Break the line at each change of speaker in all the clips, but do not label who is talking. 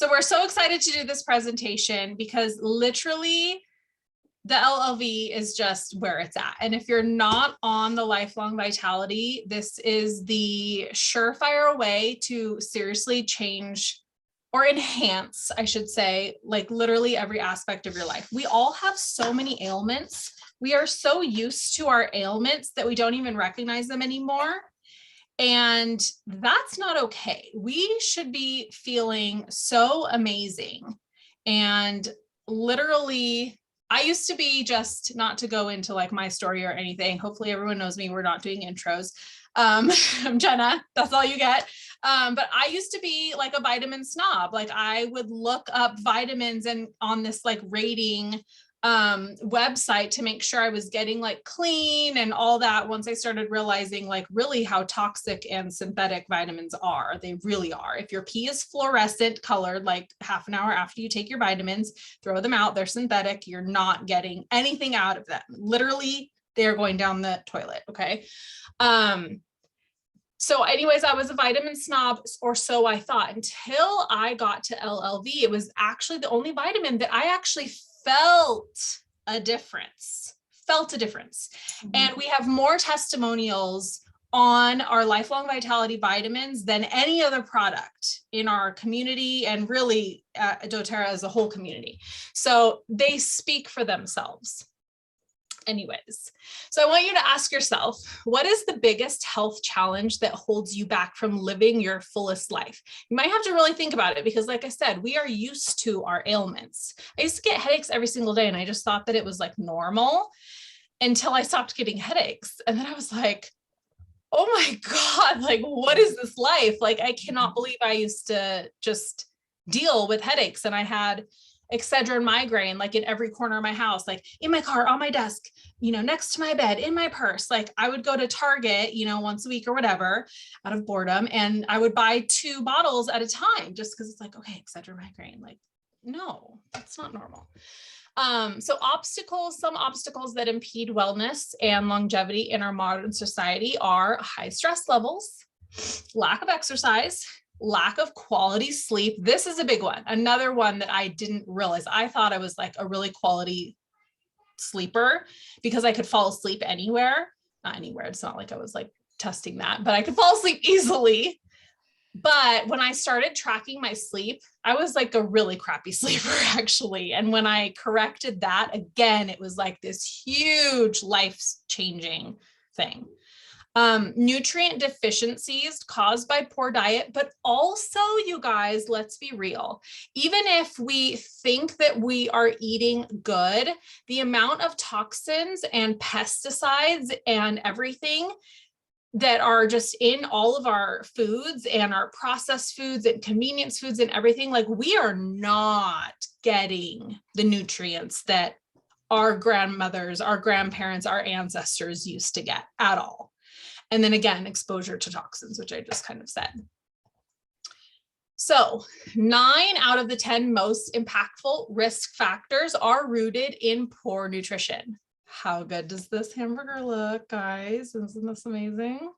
So we're so excited to do this presentation because literally the LLV is just where it's at. And if you're not on the Lifelong Vitality, this is the surefire way to seriously change or enhance, I should say, like literally every aspect of your life. We all have so many ailments. We are so used to our ailments that we don't even recognize them anymore. And that's not okay. We should be feeling so amazing. And literally, I used to be, just not to go into like my story or anything. Hopefully everyone knows me. We're not doing intros. I'm Jenna, that's all you get. But I used to be like a vitamin snob. Like I would look up vitamins and on this like rating website to make sure I was getting like clean and all that. Once I started realizing like really how toxic and synthetic vitamins are, they really are. If your pee is fluorescent colored, like half an hour after you take your vitamins, throw them out, they're synthetic. You're not getting anything out of them. Literally, they're going down the toilet. Okay. So anyways, I was a vitamin snob, or so I thought, until I got to LLV. It was actually the only vitamin that I actually felt a difference. Mm-hmm. And we have more testimonials on our Lifelong Vitality vitamins than any other product in our community, and really doTERRA as a whole community. So they speak for themselves. Anyways, so I want you to ask yourself, what is the biggest health challenge that holds you back from living your fullest life? You might have to really think about it because, like I said, we are used to our ailments. I used to get headaches every single day and I just thought that it was like normal until I stopped getting headaches. And then I was like, oh my God, like, what is this life? Like, I cannot believe I used to just deal with headaches, and I had Excedrin migraine, like in every corner of my house, like in my car, on my desk, you know, next to my bed, in my purse. Like I would go to Target, you know, once a week or whatever, out of boredom. And I would buy 2 bottles at a time just because it's like, okay, Excedrin migraine. Like, no, that's not normal. So some obstacles that impede wellness and longevity in our modern society are high stress levels, lack of exercise, lack of quality sleep. This is a big one. Another one that I didn't realize. I thought I was like a really quality sleeper because I could fall asleep anywhere. Not anywhere. It's not like I was like testing that, but I could fall asleep easily. But when I started tracking my sleep, I was like a really crappy sleeper actually. And when I corrected that, again, it was like this huge life-changing thing. Nutrient deficiencies caused by poor diet, but also, you guys, let's be real. Even if we think that we are eating good, the amount of toxins and pesticides and everything that are just in all of our foods and our processed foods and convenience foods and everything, like we are not getting the nutrients that our grandmothers, our grandparents, our ancestors used to get at all. And then again, exposure to toxins, which I just kind of said. So 9 out of the 10 most impactful risk factors are rooted in poor nutrition. How good does this hamburger look, guys? Isn't this amazing?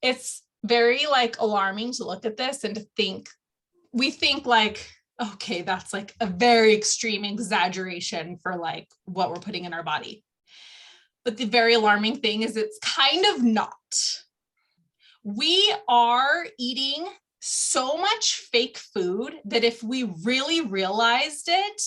It's very like alarming to look at this and to think, we think like, okay, that's like a very extreme exaggeration for like what we're putting in our body. But the very alarming thing is it's kind of not. We are eating so much fake food that if we really realized it,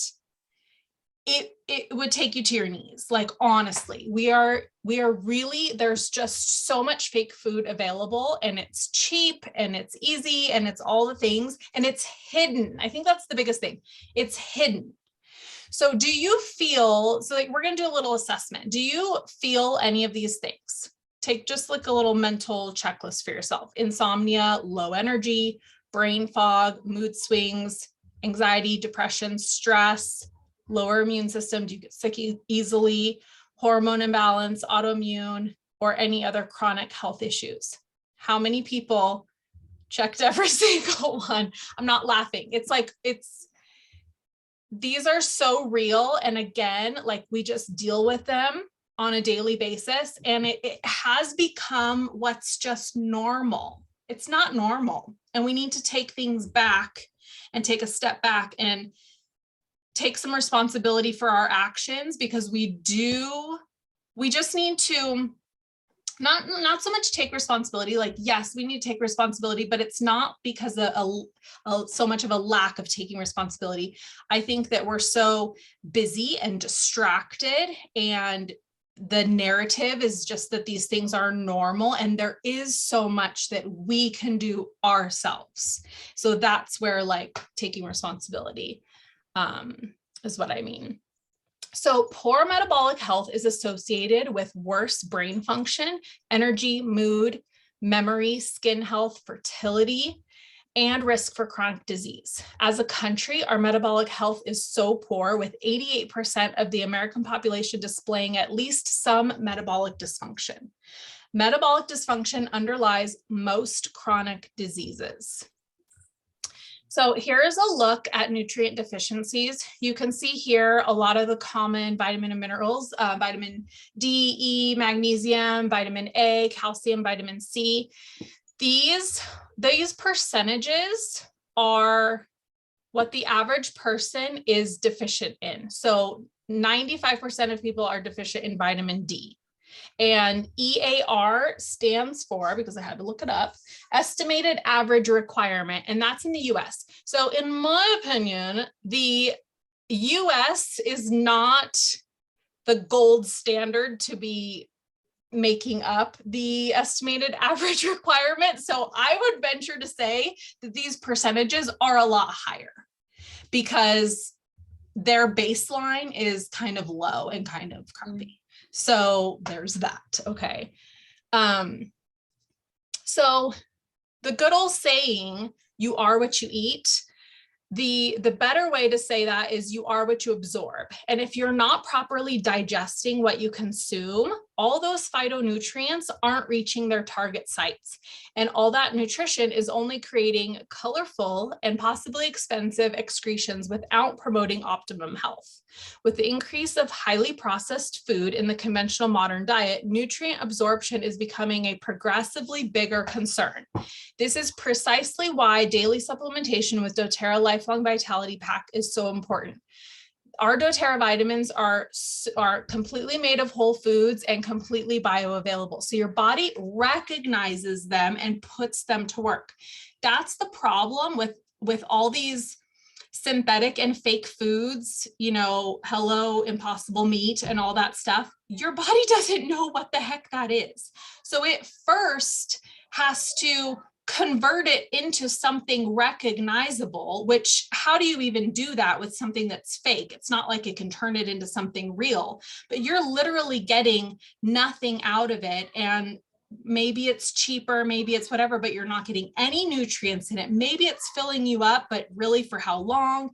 it would take you to your knees. Like, honestly, we are really, there's just so much fake food available, and it's cheap and it's easy and it's all the things, and it's hidden. I think that's the biggest thing. It's hidden. So do you feel, so like we're going to do a little assessment. Do you feel any of these things? Take just like a little mental checklist for yourself. Insomnia, low energy, brain fog, mood swings, anxiety, depression, stress, lower immune system. Do you get sick easily? Hormone imbalance, autoimmune, or any other chronic health issues? How many people checked every single one? I'm not laughing. It's like, these are so real. And again, like we just deal with them on a daily basis, and it has become what's just normal. It's not normal. And we need to take things back and take a step back and take some responsibility for our actions, because we just need to not so much take responsibility. Like, yes, we need to take responsibility, but it's not because of so much of a lack of taking responsibility. I think that we're so busy and distracted, and the narrative is just that these things are normal, and there is so much that we can do ourselves. So that's where like taking responsibility is what I mean. So poor metabolic health is associated with worse brain function, energy, mood, memory, skin health, fertility, and risk for chronic disease. As a country, our metabolic health is so poor, with 88% of the American population displaying at least some metabolic dysfunction. Metabolic dysfunction underlies most chronic diseases. So here's a look at nutrient deficiencies. You can see here a lot of the common vitamin and minerals, vitamin D, E, magnesium, vitamin A, calcium, vitamin C. These percentages are what the average person is deficient in. So 95% of people are deficient in vitamin D. And EAR stands for, because I had to look it up, estimated average requirement, and that's in the US. So in my opinion, the US is not the gold standard to be making up the estimated average requirement. So I would venture to say that these percentages are a lot higher, because their baseline is kind of low and kind of crappy. So there's that. Okay. So the good old saying, you are what you eat. The better way to say that is you are what you absorb. And if you're not properly digesting what you consume, all those phytonutrients aren't reaching their target sites. And all that nutrition is only creating colorful and possibly expensive excretions without promoting optimum health. With the increase of highly processed food in the conventional modern diet, nutrient absorption is becoming a progressively bigger concern. This is precisely why daily supplementation with doTERRA Lifelong Vitality Pack is so important. Our doTERRA vitamins are completely made of whole foods and completely bioavailable. So your body recognizes them and puts them to work. That's the problem with all these synthetic and fake foods, you know, hello, impossible meat and all that stuff. Your body doesn't know what the heck that is. So it first has to convert it into something recognizable, which how do you even do that with something that's fake? It's not like it can turn it into something real, but you're literally getting nothing out of it. And maybe it's cheaper, maybe it's whatever, but you're not getting any nutrients in it. Maybe it's filling you up, but really for how long?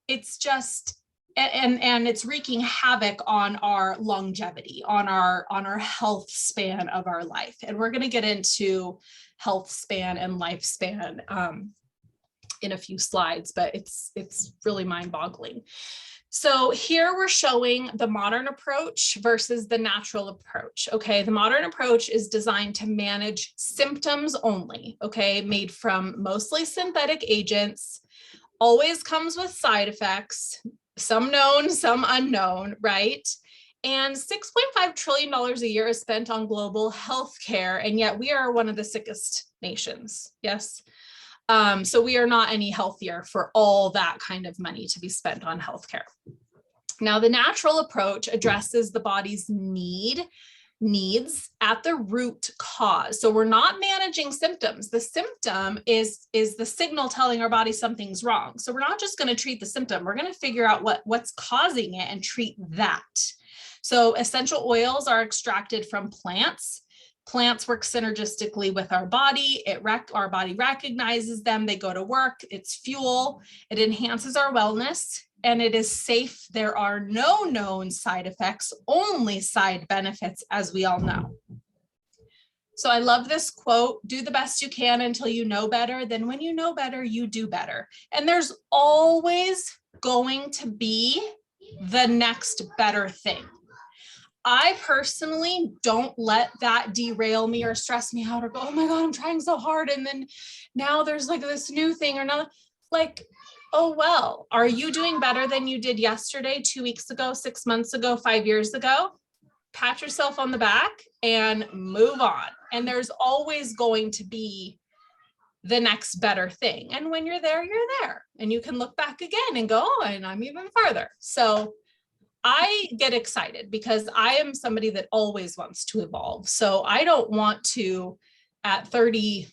It's just, and it's wreaking havoc on our longevity, on our health span of our life. And we're going to get into health span and lifespan in a few slides, but it's really mind-boggling. So here we're showing the modern approach versus the natural approach. Okay, the modern approach is designed to manage symptoms only, okay, made from mostly synthetic agents, always comes with side effects, some known, some unknown, right? And $6.5 trillion a year is spent on global healthcare, and yet we are one of the sickest nations. Yes. So we are not any healthier for all that kind of money to be spent on healthcare. Now, the natural approach addresses the body's needs at the root cause. So we're not managing symptoms. The symptom is the signal telling our body something's wrong. So we're not just going to treat the symptom. We're going to figure out what's causing it and treat that. So essential oils are extracted from plants. Plants work synergistically with our body. Our body recognizes them. They go to work. It's fuel. It enhances our wellness, and it is safe. There are no known side effects, only side benefits, as we all know. So I love this quote, do the best you can until you know better. Then when you know better, you do better. And there's always going to be the next better thing. I personally don't let that derail me or stress me out or go, oh my God, I'm trying so hard. And then now there's like this new thing or not. Like, oh, well, are you doing better than you did yesterday, 2 weeks ago, 6 months ago, 5 years ago? Pat yourself on the back and move on. And there's always going to be the next better thing. And when you're there, and you can look back again and go, oh, and I'm even farther. So I get excited because I am somebody that always wants to evolve. So I don't want to, at 30,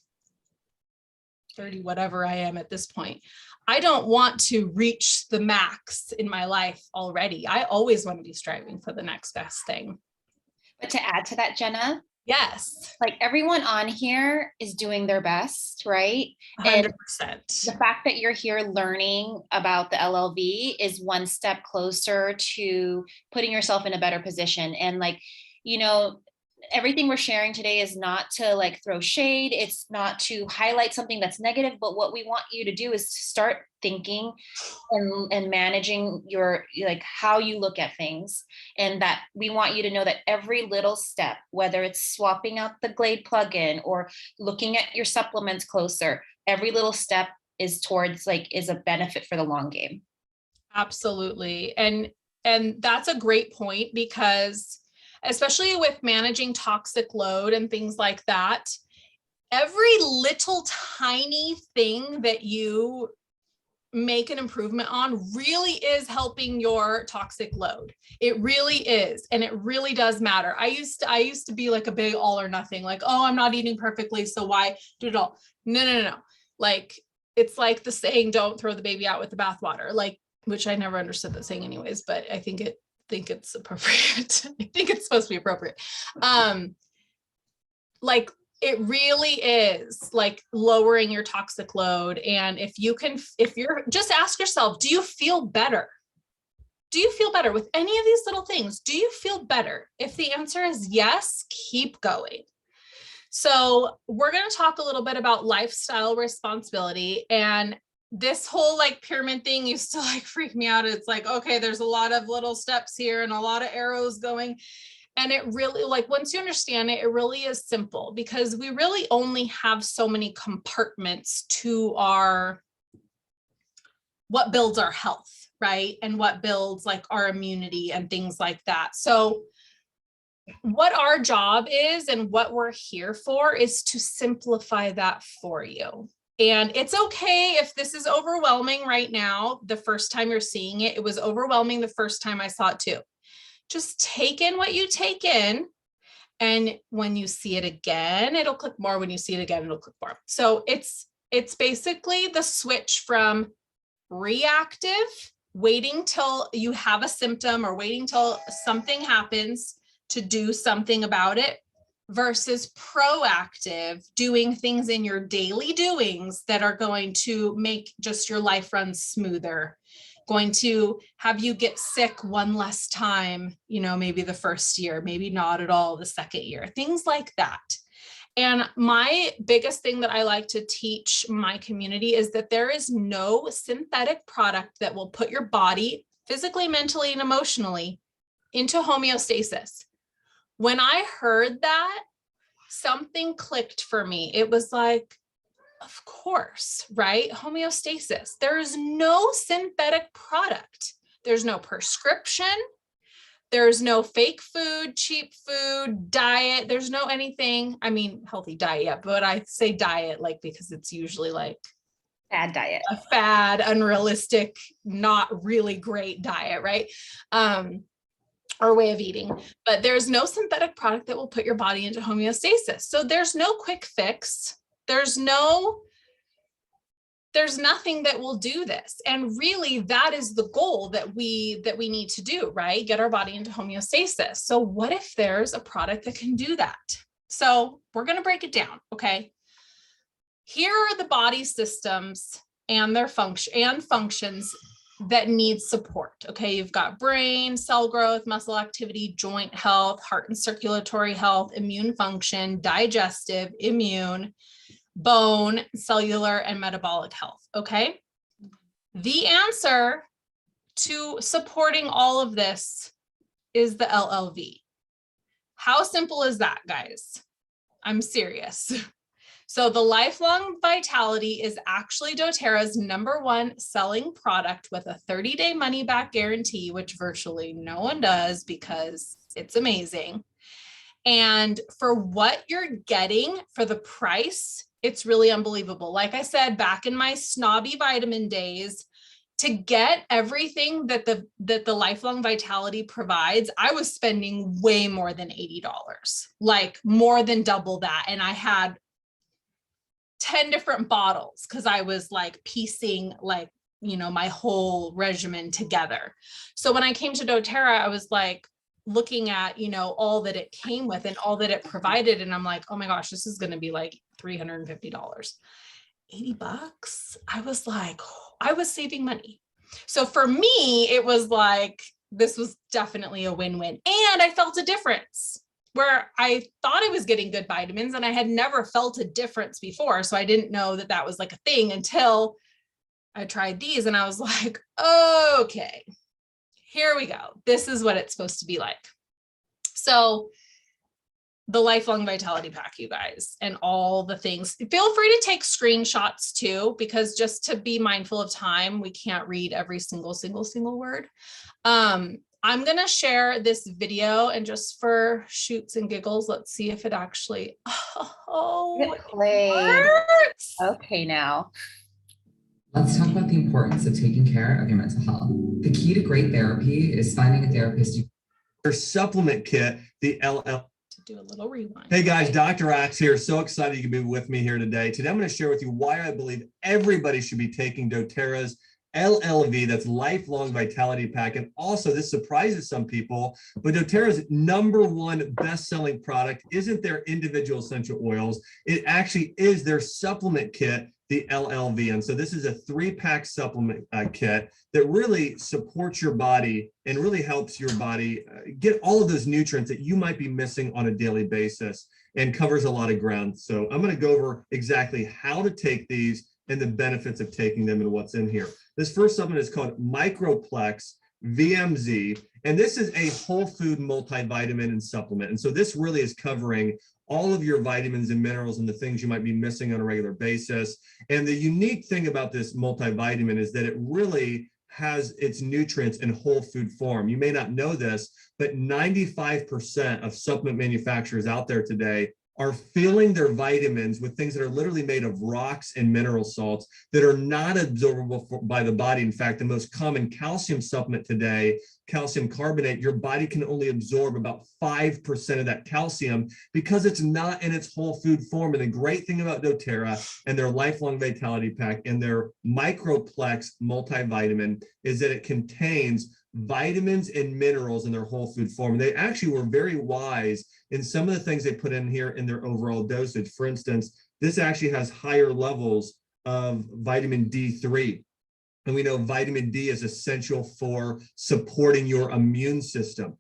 whatever I am at this point, I don't want to reach the max in my life already. I always want to be striving for the next best thing.
But to add to that, Jenna,
yes,
like everyone on here is doing their best, right?
100%.
And the fact that you're here learning about the LLV is one step closer to putting yourself in a better position. And like, you know, everything we're sharing today is not to like throw shade. It's not to highlight something that's negative, but what we want you to do is start thinking and managing your, like how you look at things. And that we want you to know that every little step, whether it's swapping out the Glade plugin or looking at your supplements closer, every little step is towards like, is a benefit for the long game.
Absolutely. And that's a great point, because especially with managing toxic load and things like that, every little tiny thing that you make an improvement on really is helping your toxic load. It really is. And it really does matter. I used to be like a big all or nothing, like, oh, I'm not eating perfectly, so why do it all? No. Like, it's like the saying, don't throw the baby out with the bathwater, like, which I never understood that saying anyways, but I think it's appropriate. I think it's supposed to be appropriate. Like, it really is like lowering your toxic load. And if you're just ask yourself, do you feel better? Do you feel better with any of these little things? Do you feel better? If the answer is yes, keep going. So we're going to talk a little bit about lifestyle responsibility. And this whole like pyramid thing used to like freak me out. It's like, okay, there's a lot of little steps here and a lot of arrows going. And it really, like, once you understand it, it really is simple, because we really only have so many compartments to what builds our health, right? And what builds like our immunity and things like that. So what our job is and what we're here for is to simplify that for you. And it's okay if this is overwhelming right now. The first time you're seeing it, it was overwhelming the first time I saw it too. Just take in what you take in. And when you see it again, it'll click more. When you see it again, it'll click more. So it's basically the switch from reactive, waiting till you have a symptom or waiting till something happens to do something about it, versus proactive, doing things in your daily doings that are going to make just your life run smoother, going to have you get sick one less time, maybe the first year, maybe not at all the second year, things like that. And my biggest thing that I like to teach my community is that there is no synthetic product that will put your body physically, mentally, and emotionally into homeostasis. When I heard that, something clicked for me. It was like, of course, right? Homeostasis. There is no synthetic product. There's no prescription. There's no fake food, cheap food, diet. There's no anything. I mean, healthy diet, yeah, but I say diet like because it's usually like
Bad diet,
a fad, unrealistic, not really great diet, right? Or way of eating. But there's no synthetic product that will put your body into homeostasis. So there's no quick fix. There's nothing that will do this. And really that is the goal that we need to do, right? Get our body into homeostasis. So what if there's a product that can do that? So we're going to break it down. Okay. Here are the body systems and their functions that need support. Okay. You've got brain, cell growth, muscle activity, joint health, heart and circulatory health, immune function, digestive, immune, bone, cellular, and metabolic health. Okay. The answer to supporting all of this is the LLV. How simple is that, guys? I'm serious. So the Lifelong Vitality is actually doTERRA's #1 selling product with a 30-day money-back guarantee, which virtually no one does because it's amazing. And for what you're getting for the price, it's really unbelievable. Like I said, back in my snobby vitamin days, to get everything that the Lifelong Vitality provides, I was spending way more than $80, like more than double that. And I had 10 different bottles because I was like piecing like, you know, my whole regimen together. So when I came to doTERRA, I was like looking at, you know, all that it came with and all that it provided. And I'm like, oh my gosh, this is going to be like $350. $80. I was like, I was saving money. So for me, it was like, this was definitely a win-win. And I felt a difference where I thought I was getting good vitamins and I had never felt a difference before. So I didn't know that that was like a thing until I tried these and I was like, okay, here we go. This is what it's supposed to be like. So the Lifelong Vitality Pack, you guys, and all the things. Feel free to take screenshots too, because just to be mindful of time, we can't read every single word. I'm going to share this video and just for shoots and giggles, let's see if it actually, it works.
Okay, now.
Let's talk about the importance of taking care of your mental health. The key to great therapy is finding a therapist.
Your supplement kit, the LL.
Do a little rewind.
Hey guys, Dr. Axe here. So excited you can be with me here today. Today I'm going to share with you why I believe everybody should be taking doTERRA's LLV, that's Lifelong Vitality Pack. And also this surprises some people, but doTERRA's #1 best-selling product isn't their individual essential oils. It actually is their supplement kit, the LLV. And so this is a 3-pack supplement kit that really supports your body and really helps your body get all of those nutrients that you might be missing on a daily basis and covers a lot of ground. So I'm going to go over exactly how to take these and the benefits of taking them and what's in here. This first supplement is called Microplex VMZ, and this is a whole food multivitamin and supplement. And so this really is covering all of your vitamins and minerals and the things you might be missing on a regular basis. And the unique thing about this multivitamin is that it really has its nutrients in whole food form. You may not know this, but 95% of supplement manufacturers out there today are filling their vitamins with things that are literally made of rocks and mineral salts that are not absorbable by the body. In fact, the most common calcium supplement today, calcium carbonate, your body can only absorb about 5% of that calcium because it's not in its whole food form. And the great thing about doTERRA and their Lifelong Vitality Pack and their Microplex multivitamin is that it contains vitamins and minerals in their whole food form. And they actually were very wise in some of the things they put in here in their overall dosage. For instance, this actually has higher levels of vitamin D3. And we know vitamin D is essential for supporting your immune system.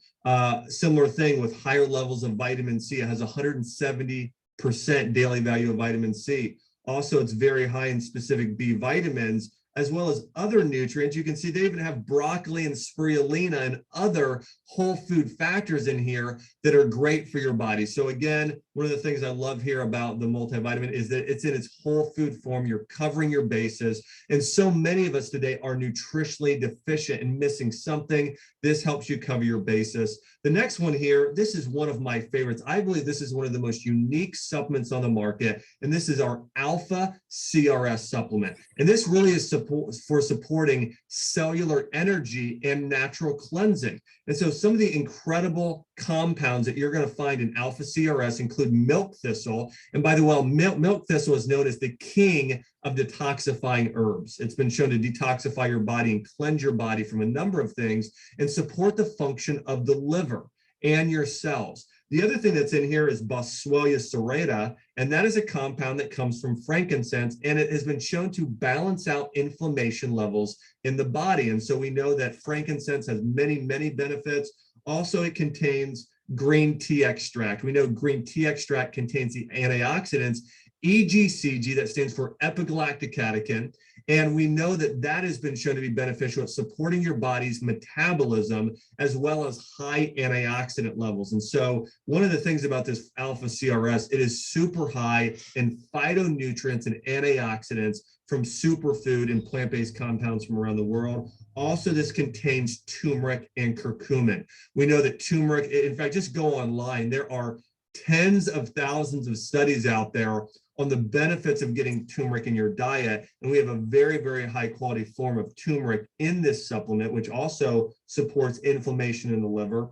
Similar thing with higher levels of vitamin C. It has 170% daily value of vitamin C. Also, it's very high in specific B vitamins, as well as other nutrients. You can see they even have broccoli and spirulina and other whole food factors in here that are great for your body. So again, one of the things I love here about the multivitamin is that it's in its whole food form. You're covering your bases. And so many of us today are nutritionally deficient and missing something. This helps you cover your bases. The next one here, this is one of my favorites. I believe this is one of the most unique supplements on the market. And this is our Alpha CRS supplement. And this really is for supporting cellular energy and natural cleansing. And so some of the incredible compounds that you're going to find in Alpha CRS include milk thistle. And by the way, milk thistle is known as the king of detoxifying herbs. It's been shown to detoxify your body and cleanse your body from a number of things and support the function of the liver and your cells. The other thing that's in here is Boswellia serrata, and that is a compound that comes from frankincense, and it has been shown to balance out inflammation levels in the body. And so we know that frankincense has many, many benefits. Also, it contains green tea extract. We know green tea extract contains the antioxidants EGCG, that stands for epigalactic catechin, And we know that that has been shown to be beneficial at supporting your body's metabolism as well as high antioxidant levels. And so one of the things about this alpha CRS, it is super high in phytonutrients and antioxidants from superfood and plant-based compounds from around the world. Also, this contains turmeric and curcumin. We know that turmeric, in fact, just go online, there are tens of thousands of studies out there on the benefits of getting turmeric in your diet. And we have a very, very high quality form of turmeric in this supplement, which also supports inflammation in the liver.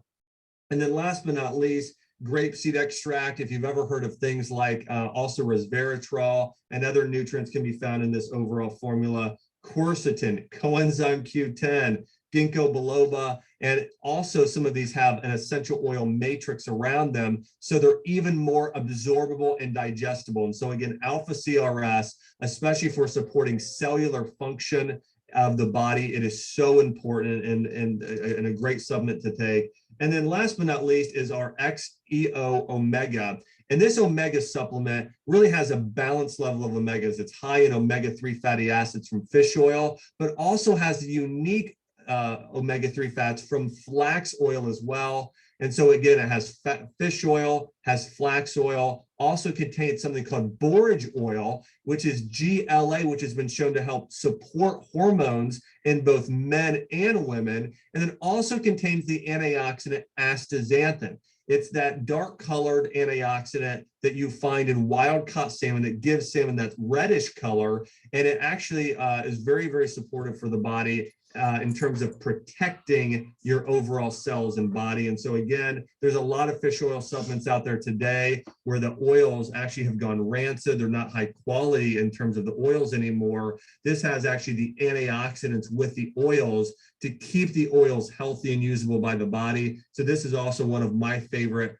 And then last but not least, grapeseed extract. If you've ever heard of things like also resveratrol and other nutrients can be found in this overall formula. Quercetin, coenzyme Q10, ginkgo biloba, and also some of these have an essential oil matrix around them, so they're even more absorbable and digestible. And so again, alpha CRS, especially for supporting cellular function of the body, it is so important and a great supplement to take. And then last but not least is our EXI Omega. And this omega supplement really has a balanced level of omegas. It's high in omega-3 fatty acids from fish oil, but also has the unique omega-3 fats from flax oil as well. And so again, it has fish oil, has flax oil, also contains something called borage oil, which is GLA, which has been shown to help support hormones in both men and women. And then also contains the antioxidant astaxanthin. It's that dark colored antioxidant that you find in wild caught salmon that gives salmon that reddish color. And it actually is very, very supportive for the body in terms of protecting your overall cells and body. And so again, there's a lot of fish oil supplements out there today where the oils actually have gone rancid. They're not high quality in terms of the oils anymore. This has actually the antioxidants with the oils to keep the oils healthy and usable by the body. So this is also one of my favorite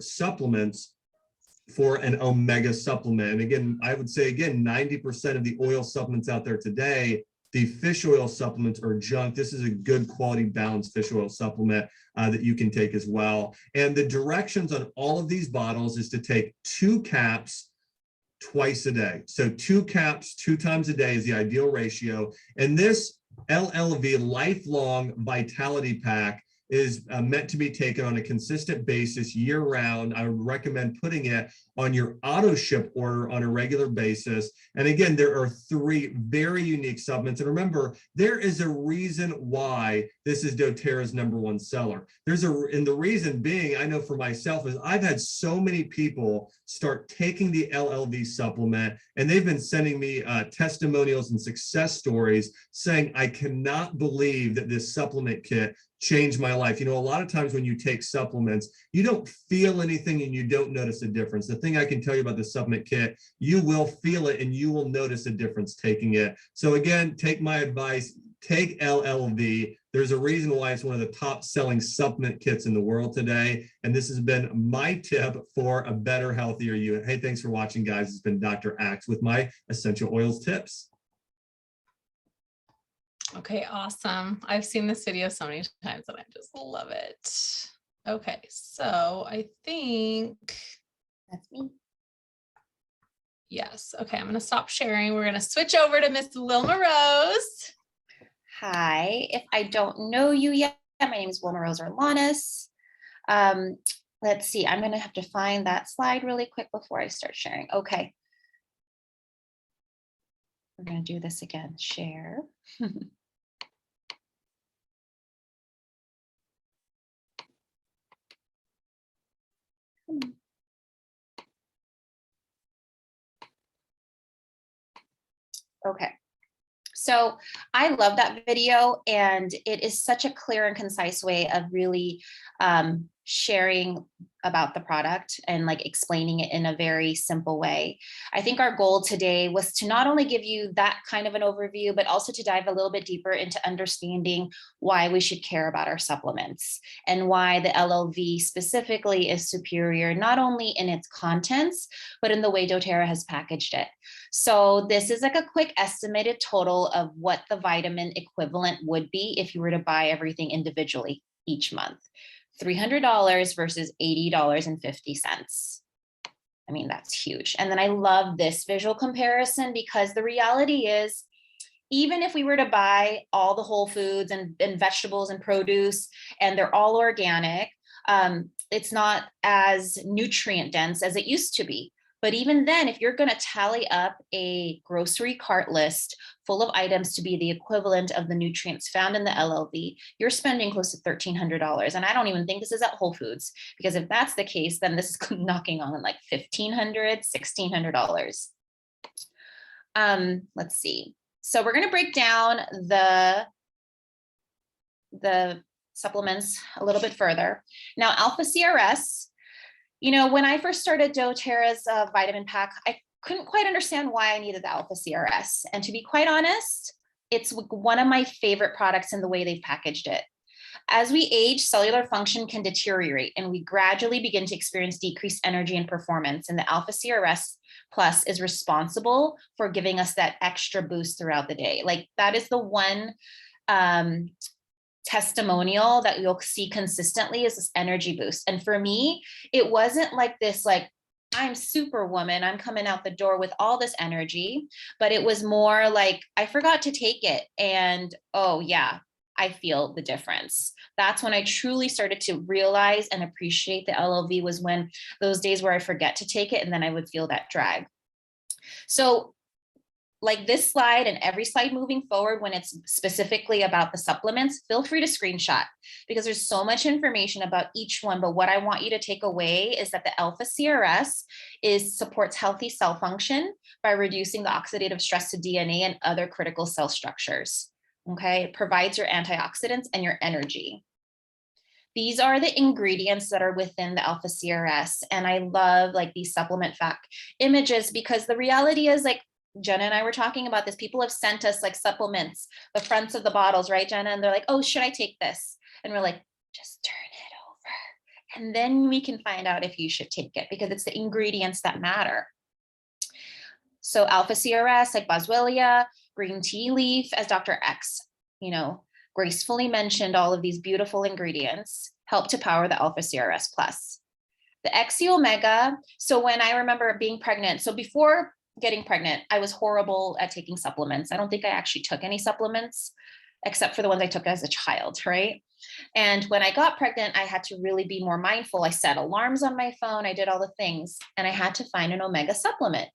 supplements for an omega supplement. And again, I would say again, 90% of the oil supplements out there today, the fish oil supplements are junk. This is a good quality balanced fish oil supplement that you can take as well. And the directions on all of these bottles is to take 2 caps twice a day. So 2 caps 2 times a day is the ideal ratio. And this LLV Lifelong Vitality Pack is meant to be taken on a consistent basis year round. I would recommend putting it on your auto ship order on a regular basis. And again, there are 3 very unique supplements. And remember, there is a reason why this is doTERRA's #1 seller. And the reason being, I know for myself, is I've had so many people start taking the LLV supplement, and they've been sending me testimonials and success stories saying, I cannot believe that this supplement kit changed my life. You know, a lot of times when you take supplements, you don't feel anything and you don't notice a difference. The thing I can tell you about the supplement kit, you will feel it and you will notice a difference taking it. So again, take my advice, take LLV. There's a reason why it's one of the top selling supplement kits in the world today. And this has been my tip for a better, healthier you. Hey, thanks for watching, guys. It's been Dr. Axe with my essential oils tips.
Okay, awesome. I've seen this video so many times and I just love it. Okay, so I think
That's me.
yes. Okay, I'm going to stop sharing. We're going to switch over to Miss WIlmaRose.
Hi, if I don't know you yet, my name is WIlmaRose Orlanis. Let's see, I'm gonna have to find that slide really quick before I start sharing. Okay. We're gonna do this again, share. Okay. So I love that video, and it is such a clear and concise way of really sharing about the product and like explaining it in a very simple way. I think our goal today was to not only give you that kind of an overview, but also to dive a little bit deeper into understanding why we should care about our supplements and why the LLV specifically is superior, not only in its contents, but in the way doTERRA has packaged it. So this is like a quick estimated total of what the vitamin equivalent would be if you were to buy everything individually each month. $300 versus $80.50. I mean, that's huge. And then I love this visual comparison, because the reality is, even if we were to buy all the whole foods and vegetables and produce, and they're all organic, it's not as nutrient dense as it used to be. But even then, if you're going to tally up a grocery cart list full of items to be the equivalent of the nutrients found in the LLV, you're spending close to $1,300. And I don't even think this is at Whole Foods, because if that's the case, then this is knocking on like $1,500, $1,600. Let's see. So we're going to break down the supplements a little bit further. Now, alpha CRS, you know, when I first started Doterra's vitamin pack, I couldn't quite understand why I needed the alpha CRS. And to be quite honest, it's one of my favorite products in the way they've packaged it. As we age, cellular function can deteriorate, and we gradually begin to experience decreased energy and performance. And the alpha CRS Plus is responsible for giving us that extra boost throughout the day. Like, that is the one testimonial that you'll see consistently, is this energy boost. And for me, it wasn't like this, like, I'm superwoman, I'm coming out the door with all this energy, but it was more like, I forgot to take it, and oh yeah, I feel the difference. That's when I truly started to realize and appreciate the LLV, was when those days where I forget to take it and then I would feel that drag. So like this slide and every slide moving forward, when it's specifically about the supplements, feel free to screenshot, because there's so much information about each one. But what I want you to take away is that the alpha CRS supports healthy cell function by reducing the oxidative stress to DNA and other critical cell structures. Okay, it provides your antioxidants and your energy. These are the ingredients that are within the alpha CRS. And I love like these supplement fact images, because the reality is, like, Jenna and I were talking about this. People have sent us like supplements, the fronts of the bottles, right, Jenna? And they're like, oh, should I take this? And we're like, just turn it over. And then we can find out if you should take it, because it's the ingredients that matter. So alpha CRS, like boswellia, green tea leaf, as Dr. X, you know, gracefully mentioned, all of these beautiful ingredients help to power the alpha CRS plus. The EXI Omega. So when I remember being pregnant, so before getting pregnant, I was horrible at taking supplements. I don't think I actually took any supplements except for the ones I took as a child, right? And when I got pregnant, I had to really be more mindful. I set alarms on my phone. I did all the things, and I had to find an omega supplement.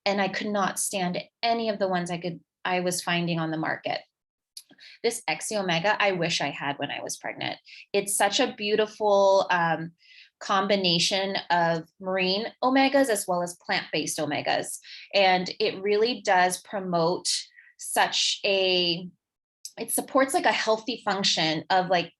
And I could not stand any of the ones I was finding on the market. This EXI Omega, I wish I had when I was pregnant. It's such a beautiful combination of marine omegas as well as plant-based omegas. And it really does promote it supports like a healthy function of like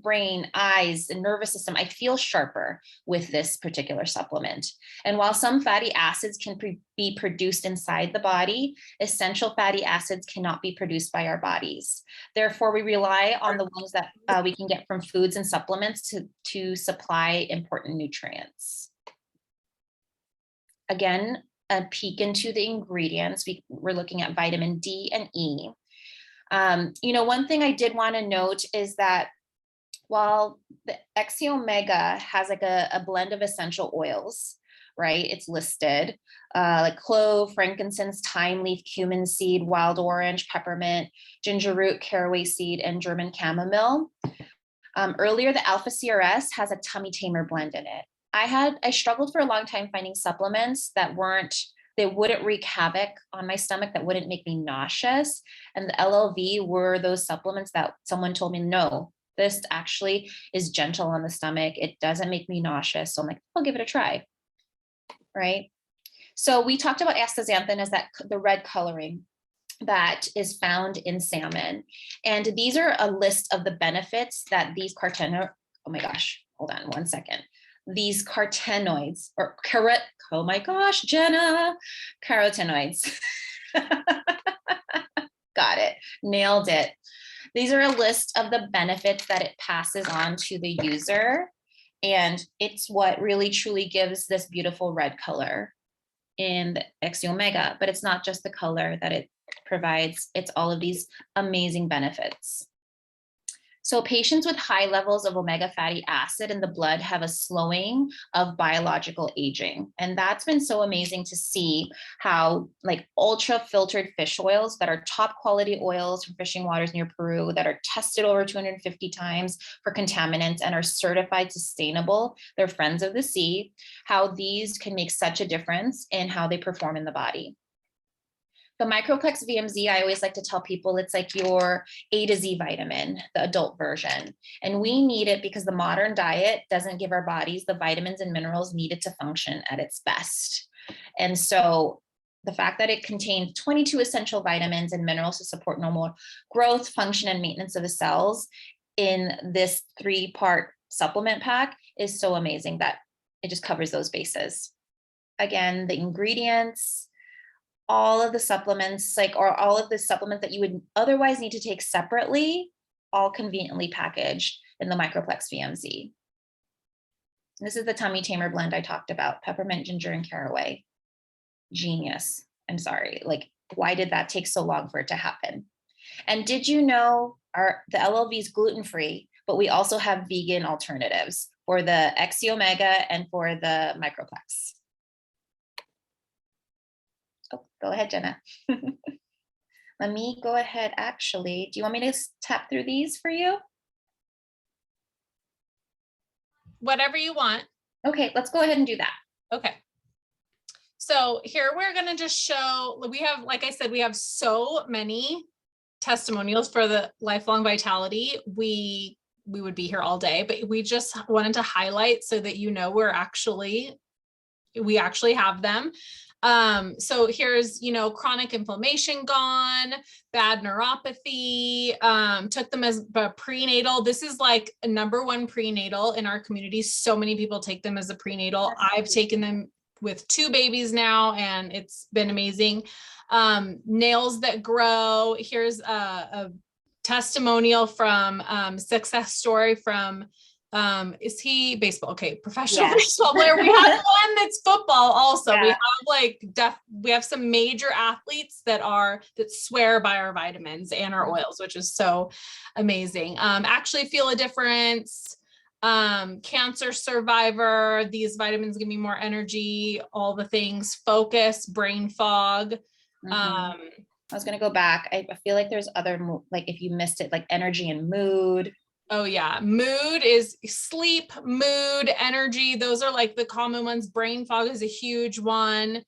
brain, eyes, and nervous system. I feel sharper with this particular supplement. And while some fatty acids can be produced inside the body, essential fatty acids cannot be produced by our bodies. Therefore, we rely on the ones that we can get from foods and supplements to supply important nutrients. Again, a peek into the ingredients. We're looking at vitamin D and E. You know, one thing I did want to note is that while the EXI Omega has like a blend of essential oils, right? It's listed like clove, frankincense, thyme leaf, cumin seed, wild orange, peppermint, ginger root, caraway seed, and German chamomile. Earlier, the alpha CRS has a tummy tamer blend in it. I struggled for a long time finding supplements that wouldn't wreak havoc on my stomach, that wouldn't make me nauseous. And the LLV were those supplements that someone told me, no, this actually is gentle on the stomach. It doesn't make me nauseous. So I'm like, I'll give it a try, right? So we talked about astaxanthin as the red coloring that is found in salmon. And these are a list of the benefits that these carotenoids, oh my gosh, hold on one second. These carotenoids, oh my gosh, Jenna, carotenoids. Got it, nailed it. These are a list of the benefits that it passes on to the user. And it's what really truly gives this beautiful red color in the EXI Omega, but it's not just the color that it provides, it's all of these amazing benefits. So patients with high levels of omega fatty acid in the blood have a slowing of biological aging. And that's been so amazing to see how like ultra filtered fish oils that are top quality oils from fishing waters near Peru that are tested over 250 times for contaminants and are certified sustainable, they're friends of the sea, how these can make such a difference in how they perform in the body. The Microplex VMZ, I always like to tell people it's like your A to Z vitamin, the adult version. And we need it because the modern diet doesn't give our bodies the vitamins and minerals needed to function at its best. And so the fact that it contains 22 essential vitamins and minerals to support normal growth, function, and maintenance of the cells in this 3-part supplement pack is so amazing that it just covers those bases. Again, the ingredients, all of the supplements, or all of the supplements that you would otherwise need to take separately, all conveniently packaged in the Microplex VMZ. This is the Tummy Tamer blend I talked about, peppermint, ginger, and caraway. Genius. I'm sorry, why did that take so long for it to happen? And did you know the LLV is gluten-free, but we also have vegan alternatives for the EXI Omega and for the Microplex. Oh, go ahead, Jenna. Let me go ahead. Actually, do you want me to tap through these for you?
Whatever you want.
Okay, let's go ahead and do that.
Okay. So here we're going to just show, we have, like I said, we have so many testimonials for the lifelong vitality. We would be here all day, but we just wanted to highlight so that you know we actually have them. So here's, chronic inflammation gone, bad neuropathy, took them as prenatal. This is like a #1 prenatal in our community. So many people take them as a prenatal. I've taken them with 2 babies now, and it's been amazing. Nails that grow. Here's a testimonial from success story from is he baseball? Okay, professional baseball player. We have one that's football also. Yeah. We have some major athletes that swear by our vitamins and our oils, which is so amazing. Actually feel a difference. Cancer survivor, these vitamins give me more energy, all the things, focus, brain fog.
I was going to go back. I feel like there's other, if you missed it, like energy and mood.
Oh yeah. Mood is sleep, mood, energy. Those are like the common ones. Brain fog is a huge one.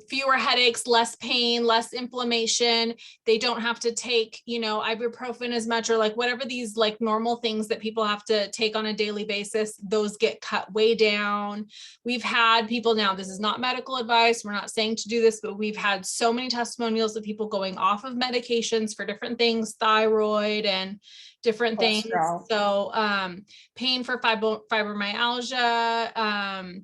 Fewer headaches, less pain, less inflammation. They don't have to take, ibuprofen as much, or whatever these normal things that people have to take on a daily basis, those get cut way down. We've had people, now this is not medical advice, we're not saying to do this, but we've had so many testimonials of people going off of medications for different things, thyroid and different things. So, pain for fibromyalgia,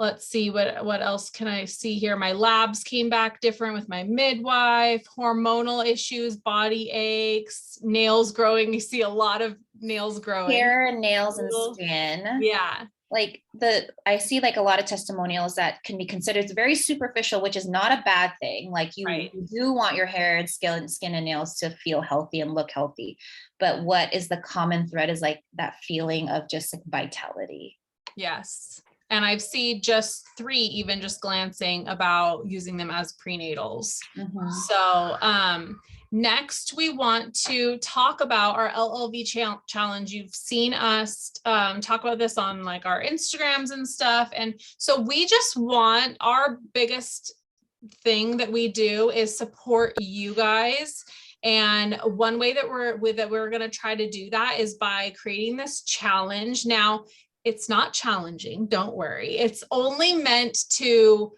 let's see, what else can I see here? My labs came back different with my midwife, hormonal issues, body aches, nails growing. You see a lot of nails growing.
Hair and nails and skin.
Yeah.
I see a lot of testimonials that can be considered very superficial, which is not a bad thing. You do want your hair and skin and nails to feel healthy and look healthy. But what is the common thread is that feeling of just vitality.
Yes. And I've seen just 3, even just glancing, about using them as prenatals. So next we want to talk about our LLV challenge. You've seen us talk about this on our Instagrams and stuff. And so we just want, our biggest thing that we do is support you guys. And one way that we're going to try to do that is by creating this challenge. Now, it's not challenging, don't worry. It's only meant to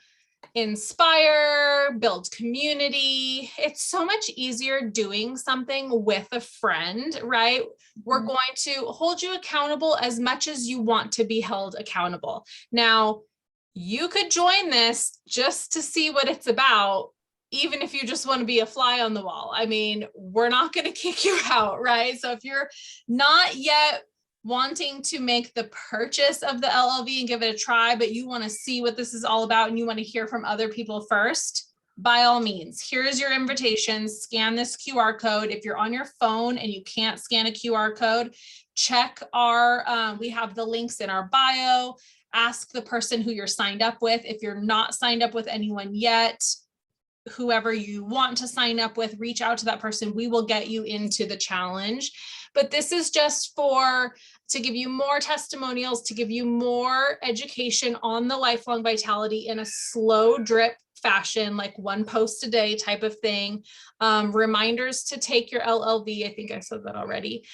inspire, build community. It's so much easier doing something with a friend, right? We're going to hold you accountable as much as you want to be held accountable. Now, you could join this just to see what it's about, even if you just want to be a fly on the wall. I mean, we're not going to kick you out, right? So if you're not yet wanting to make the purchase of the LLV and give it a try, but you want to see what this is all about and you want to hear from other people first, by all means, here's your invitation. Scan this QR code. If you're on your phone and you can't scan a QR code, check our, we have the links in our bio. Ask the person who you're signed up with. If you're not signed up with anyone yet, whoever you want to sign up with, reach out to that person. We will get you into the challenge. But this is just to give you more testimonials, to give you more education on the lifelong vitality in a slow drip fashion, like one post a day type of thing. Reminders to take your LLV. I think I said that already.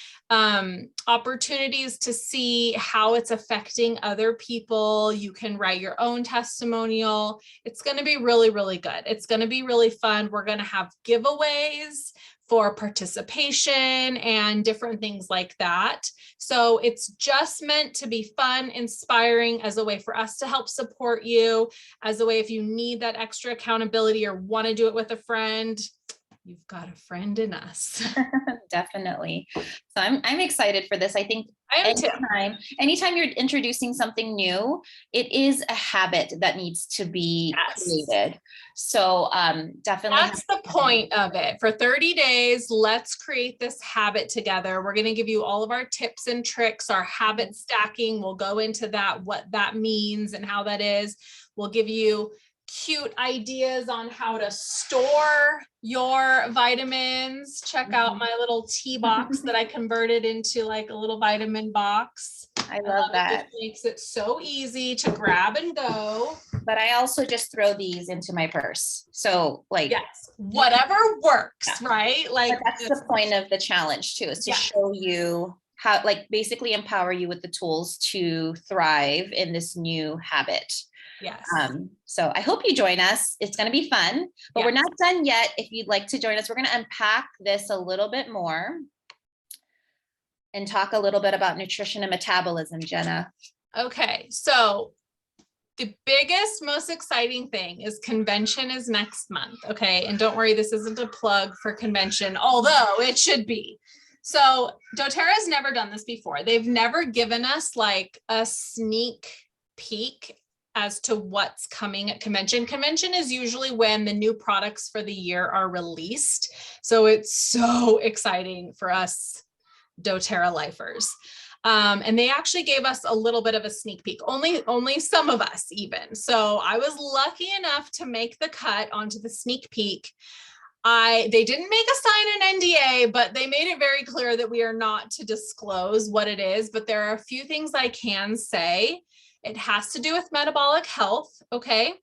Opportunities to see how it's affecting other people. You can write your own testimonial. It's going to be really, really good. It's going to be really fun. We're going to have giveaways for participation and different things like that. So it's just meant to be fun, inspiring, as a way for us to help support you, as a way if you need that extra accountability or want to do it with a friend, you've got a friend in us.
Definitely. So I'm excited for this. I think anytime you're introducing something new, it is a habit that needs to be created. So definitely.
That's the point of it. For 30 days, let's create this habit together. We're going to give you all of our tips and tricks, our habit stacking. We'll go into that, what that means and how that is. We'll give you cute ideas on how to store your vitamins. Check out my little tea box that I converted into like a little vitamin box.
I love that.
It makes it so easy to grab and go.
But I also just throw these into my purse. So like,
yes, whatever works, right? Like
that's the point of the challenge too, is to show you how, like basically empower you with the tools to thrive in this new habit.
Yes.
So I hope you join us. It's going to be fun, but we're not done yet. If you'd like to join us, we're going to unpack this a little bit more and talk a little bit about nutrition and metabolism, Jenna.
Okay. So the biggest, most exciting thing is convention is next month. Okay. And don't worry, this isn't a plug for convention, although it should be. So doTERRA's never done this before. They've never given us like a sneak peek as to what's coming at convention. Convention is usually when the new products for the year are released. So it's so exciting for us doTERRA lifers. And they actually gave us a little bit of a sneak peek, only some of us even. So I was lucky enough to make the cut onto the sneak peek. They didn't make us sign an NDA, but they made it very clear that we are not to disclose what it is. But there are a few things I can say. It has to do with metabolic health, okay?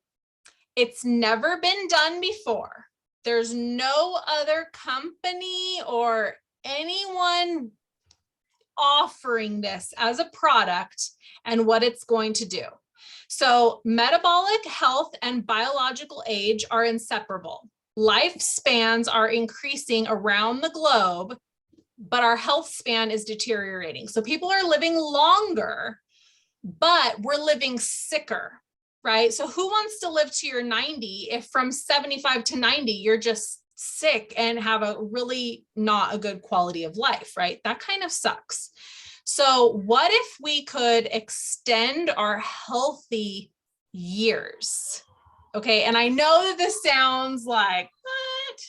It's never been done before. There's no other company or anyone offering this as a product and what it's going to do. So metabolic health and biological age are inseparable. Lifespans are increasing around the globe, but our health span is deteriorating. So people are living longer, but we're living sicker, right? So who wants to live to your 90 if from 75 to 90, you're just sick and have a really not a good quality of life, right? That kind of sucks. So what if we could extend our healthy years? Okay. And I know that this sounds like, what?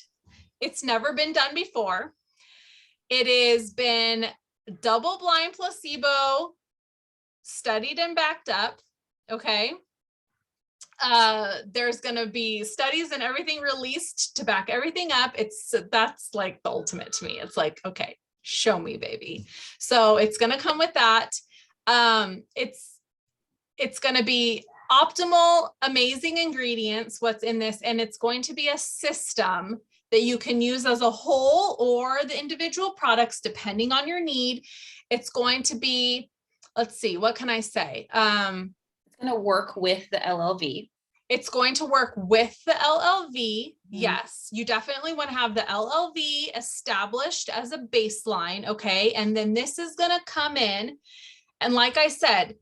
It's never been done before. It has been double-blind placebo studied and backed up. Okay. There's going to be studies and everything released to back everything up. That's like the ultimate to me. It's like, okay, show me, baby. So it's going to come with that. It's going to be optimal, amazing ingredients, what's in this, and it's going to be a system that you can use as a whole or the individual products, depending on your need. It's going to be, let's see, what can I say?
It's going to work with the LLV.
It's going to work with the LLV. Yes, you definitely want to have the LLV established as a baseline. Okay. And then this is going to come in. And like I said,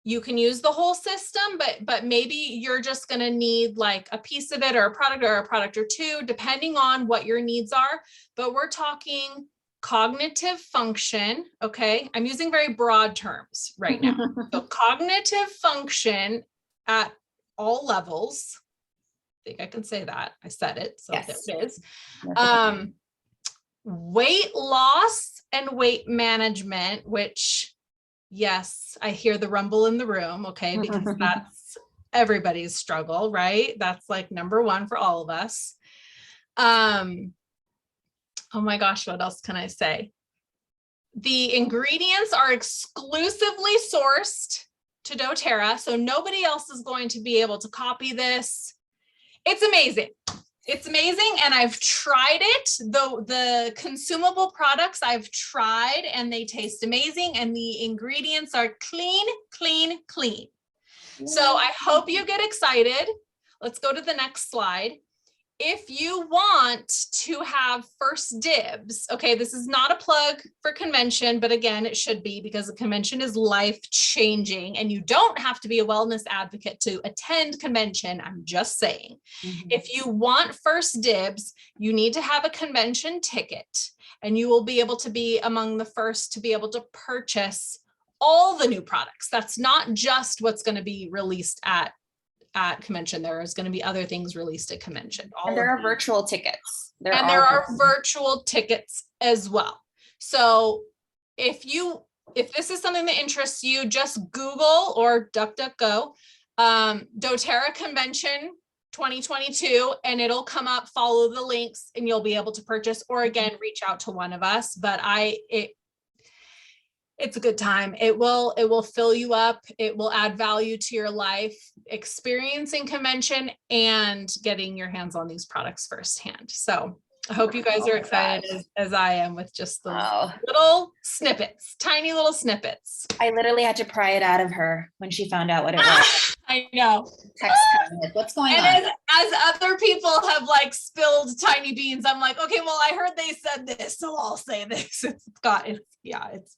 you can use the whole system, but maybe you're just going to need like a piece of it or a product or two, depending on what your needs are. But we're talking cognitive function. Okay. I'm using very broad terms right now. So cognitive function at all levels, think I can say that. I said it, so
Yes.
there it is. Weight loss and weight management, which, yes, I hear the rumble in the room, okay, because that's everybody's struggle, right? That's like number one for all of us. Oh my gosh, what else can I say? The ingredients are exclusively sourced to Doterra, so nobody else is going to be able to copy this. It's amazing. It's amazing, and I've tried it. The consumable products I've tried, and they taste amazing, and the ingredients are clean, clean, clean. So I hope you get excited. Let's go to the next slide. If you want to have first dibs, okay, this is not a plug for convention, but again, it should be, because the convention is life-changing, and you don't have to be a wellness advocate to attend convention. I'm just saying. If you want first dibs, you need to have a convention ticket, and you will be able to be among the first to be able to purchase all the new products. That's not just what's going to be released at convention. There is going to be other things released at convention.
And there are virtual tickets.
There are virtual tickets as well. So if this is something that interests you, just Google or DuckDuckGo Doterra Convention 2022, and it'll come up. Follow the links and you'll be able to purchase, or again, reach out to one of us. But it's a good time. It will fill you up. It will add value to your life, experiencing convention and getting your hands on these products firsthand. So I hope you guys are excited as I am with just those little snippets, tiny little snippets.
I literally had to pry it out of her when she found out what it was.
I know.
Text comment. What's going on?
As other people have like spilled tiny beans, I'm like, okay, well, I heard they said this, so I'll say this. It's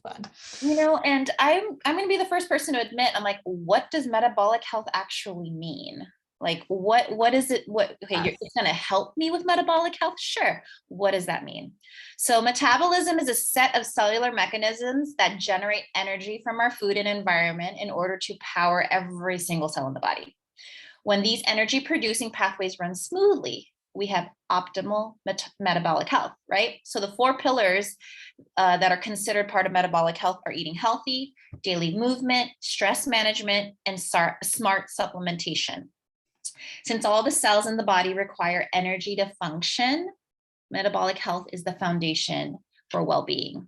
fun.
You know, and I'm going to be the first person to admit, I'm like, what does metabolic health actually mean? Like, what is it? It's going to help me with metabolic health? Sure. What does that mean? So metabolism is a set of cellular mechanisms that generate energy from our food and environment in order to power every single cell in the body. When these energy producing pathways run smoothly, we have optimal metabolic health, right? So the 4 pillars that are considered part of metabolic health are eating healthy, daily movement, stress management, and smart supplementation. Since all the cells in the body require energy to function, metabolic health is the foundation for well-being.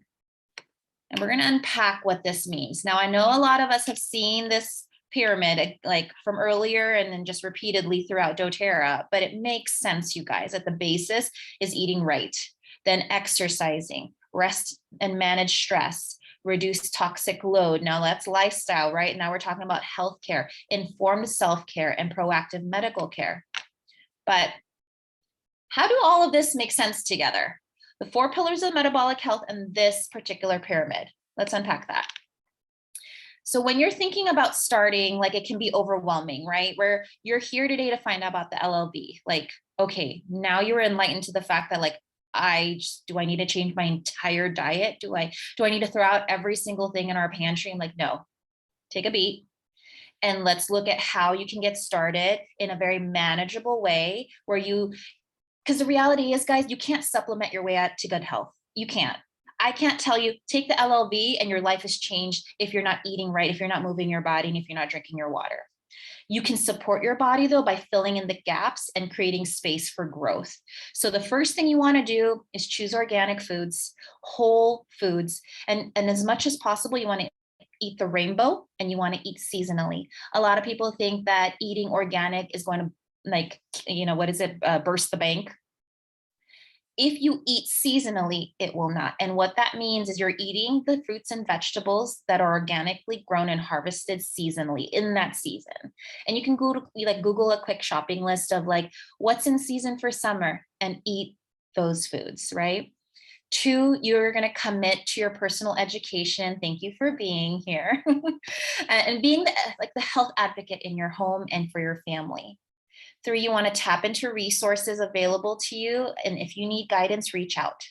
And we're going to unpack what this means. Now, I know a lot of us have seen this pyramid like from earlier and then just repeatedly throughout doTERRA, but it makes sense, you guys, that the basis is eating right, then exercising, rest and manage stress, reduce toxic load. Now that's lifestyle, right? Now we're talking about healthcare, informed self-care, and proactive medical care. But how do all of this make sense together? The 4 pillars of metabolic health and this particular pyramid. Let's unpack that. So when you're thinking about starting, like it can be overwhelming, right? Where you're here today to find out about the LLV. Like, okay, now you're enlightened to the fact that like, do I need to change my entire diet? Do I need to throw out every single thing in our pantry? I'm like, no, take a beat and let's look at how you can get started in a very manageable way where because the reality is, guys, you can't supplement your way out to good health. You can't. I can't tell you, take the LLV and your life has changed if you're not eating right, if you're not moving your body, and if you're not drinking your water. You can support your body though by filling in the gaps and creating space for growth. So the first thing you want to do is choose organic foods, whole foods, and as much as possible, you want to eat the rainbow and you want to eat seasonally. A lot of people think that eating organic is going to burst the bank. If you eat seasonally, it will not. And what that means is you're eating the fruits and vegetables that are organically grown and harvested seasonally in that season. And you can Google a quick shopping list of like what's in season for summer and eat those foods, right? 2, you're going to commit to your personal education. Thank you for being here and being the health advocate in your home and for your family. 3, you want to tap into resources available to you. And if you need guidance, reach out.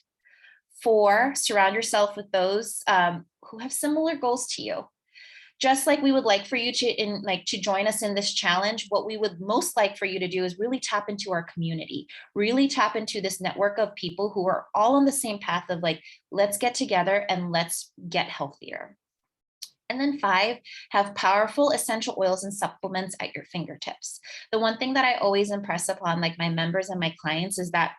4, surround yourself with those who have similar goals to you. Just like we would like for you to join us in this challenge, what we would most like for you to do is really tap into our community, really tap into this network of people who are all on the same path of like, let's get together and let's get healthier. And then 5, have powerful essential oils and supplements at your fingertips. The one thing that I always impress upon like my members and my clients is that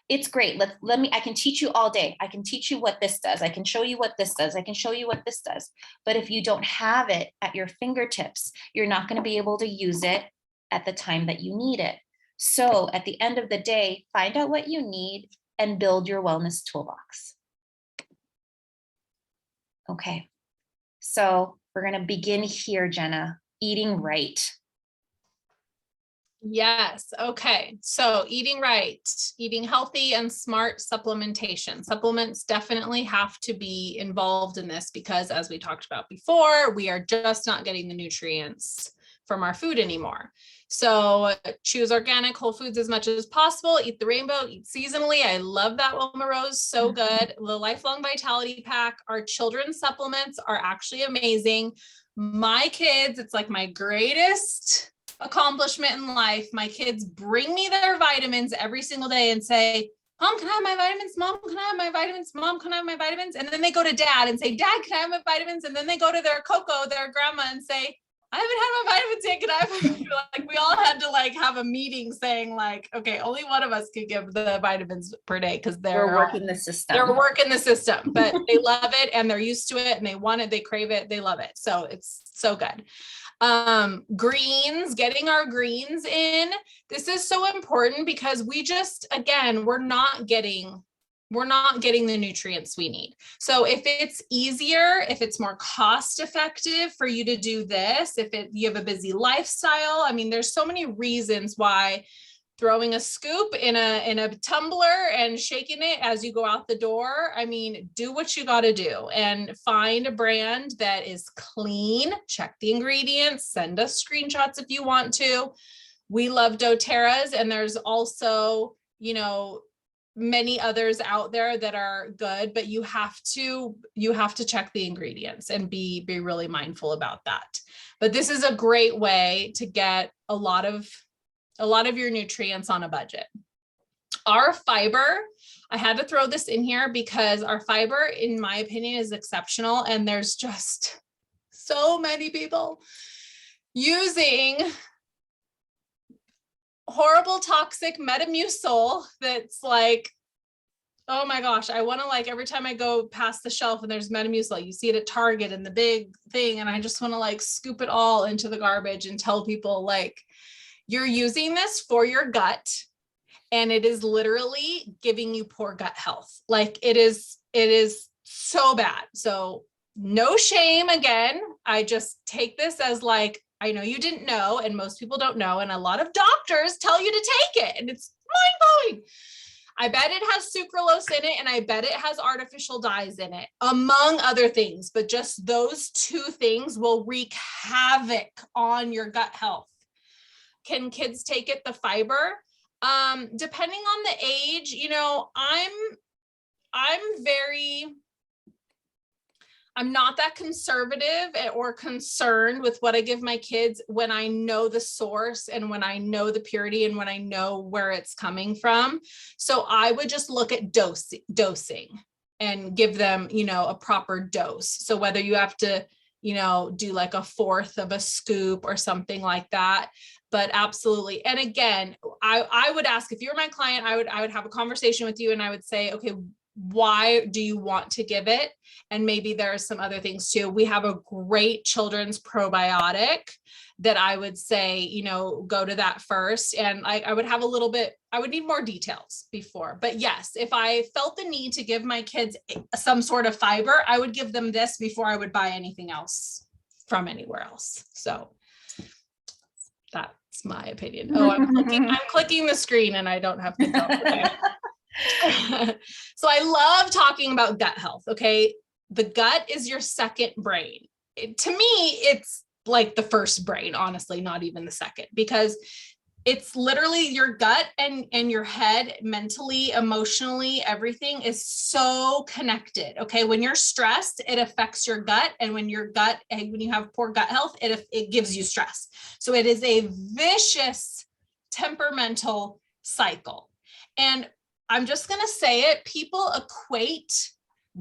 it's great. I can teach you all day. I can teach you what this does. I can show you what this does. I can show you what this does. But if you don't have it at your fingertips, you're not going to be able to use it at the time that you need it. So at the end of the day, find out what you need and build your wellness toolbox. Okay. So we're going to begin here, Jenna, eating right.
Yes. Okay. So eating right, eating healthy and smart supplementation. Supplements definitely have to be involved in this because as we talked about before, we are just not getting the nutrients from our food anymore. So choose organic whole foods as much as possible, eat the rainbow, eat seasonally. I love that WIlmaRose, so good. The Lifelong Vitality Pack, our children's supplements are actually amazing. My kids, it's like my greatest accomplishment in life. My kids bring me their vitamins every single day and say, Mom, can I have my vitamins? Mom, can I have my vitamins? Mom, can I have my vitamins? And then they go to Dad and say, Dad, can I have my vitamins? And then they go to their Coco, their grandma, and say, I haven't had my vitamins yet. Can I have like we all had to like have a meeting saying like, okay, only one of us could give the vitamins per day because they're
working the system.
They're working the system, but they love it and they're used to it and they want it, they crave it, they love it. So it's so good. Greens, getting our greens in. This is so important because we just, again, we're not getting the nutrients we need. So if it's easier, if it's more cost effective for you to do this, you have a busy lifestyle, I mean, there's so many reasons why throwing a scoop in a tumbler and shaking it as you go out the door. I mean, do what you got to do and find a brand that is clean, check the ingredients, send us screenshots if you want to. We love doTERRA's and there's also, many others out there that are good, but you have to check the ingredients and be really mindful about that. But this is a great way to get a lot of your nutrients on a budget. Our fiber, I had to throw this in here because our fiber, in my opinion, is exceptional. And there's just so many people using horrible toxic Metamucil that's like, oh my gosh, I want to like every time I go past the shelf and there's Metamucil, you see it at Target and the big thing, and I just want to like scoop it all into the garbage and tell people like, you're using this for your gut and it is literally giving you poor gut health. Like it is so bad. So no shame. Again, I just take this as like, I know you didn't know, and most people don't know. And a lot of doctors tell you to take it and it's mind blowing. I bet it has sucralose in it and I bet it has artificial dyes in it, among other things, but just those 2 things will wreak havoc on your gut health. Can kids take it? The fiber? Depending on the age, I'm not that conservative or concerned with what I give my kids when I know the source and when I know the purity and when I know where it's coming from. So I would just look at dosing and give them, a proper dose. So whether you have to, do like a 1/4 of a scoop or something like that. But absolutely. And again, I would ask, if you're my client, I would have a conversation with you and I would say, okay, why do you want to give it? And maybe there are some other things too. We have a great children's probiotic that I would say, go to that first. And I would have I would need more details before. But yes, if I felt the need to give my kids some sort of fiber, I would give them this before I would buy anything else from anywhere else. So that's my opinion. Oh, I'm clicking the screen and I don't have to go. Okay. So I love talking about gut health. Okay. The gut is your second brain. To me, it's like the first brain, honestly, not even the second, because It's literally your gut and your head, mentally, emotionally, everything is so connected. Okay. When you're stressed, it affects your gut. And when your gut, and when you have poor gut health, it gives you stress. So it is a vicious temperamental cycle. And I'm just going to say it. People equate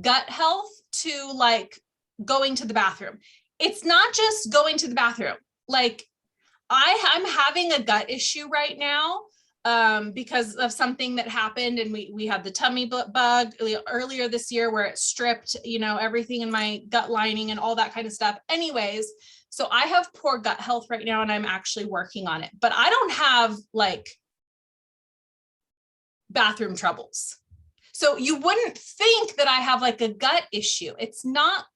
gut health to like going to the bathroom. It's not just going to the bathroom. Like, I'm having a gut issue right now because of something that happened, and we had the tummy bug earlier this year where it stripped, everything in my gut lining and all that kind of stuff. Anyways, so I have poor gut health right now and I'm actually working on it, but I don't have like bathroom troubles. So you wouldn't think that I have like a gut issue. It's not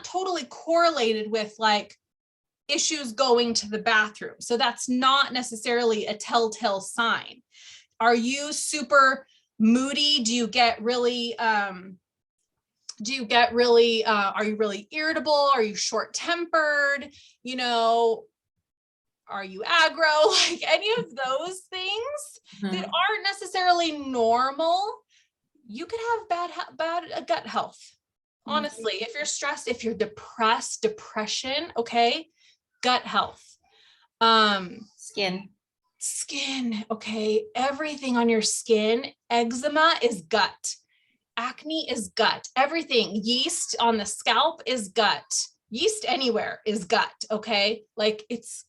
totally correlated with like issues going to the bathroom. So that's not necessarily a telltale sign. Are you super moody? Do you get really, are you really irritable? Are you short-tempered? Are you aggro? Like any of those things that aren't necessarily normal, you could have bad gut health. Honestly, if you're stressed, if you're depressed, depression, okay. Gut health, skin, okay. Everything on your skin, eczema is gut, acne is gut, everything, yeast on the scalp is gut, yeast anywhere is gut, okay. Like it's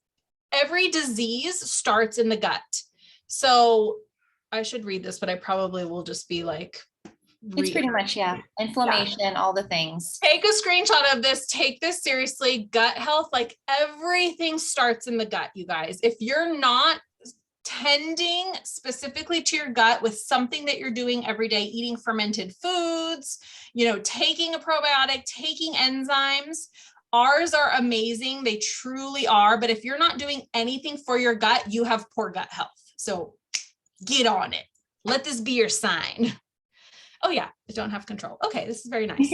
every disease starts in the gut. So I should read this, but I probably will just be like,
it's pretty much, yeah. Inflammation, all the things.
Take a screenshot of this. Take this seriously. Gut health, like everything starts in the gut, you guys. If you're not tending specifically to your gut with something that you're doing every day, eating fermented foods, taking a probiotic, taking enzymes, ours are amazing. They truly are. But if you're not doing anything for your gut, you have poor gut health. So get on it. Let this be your sign. Oh yeah, I don't have control. Okay, this is very nice.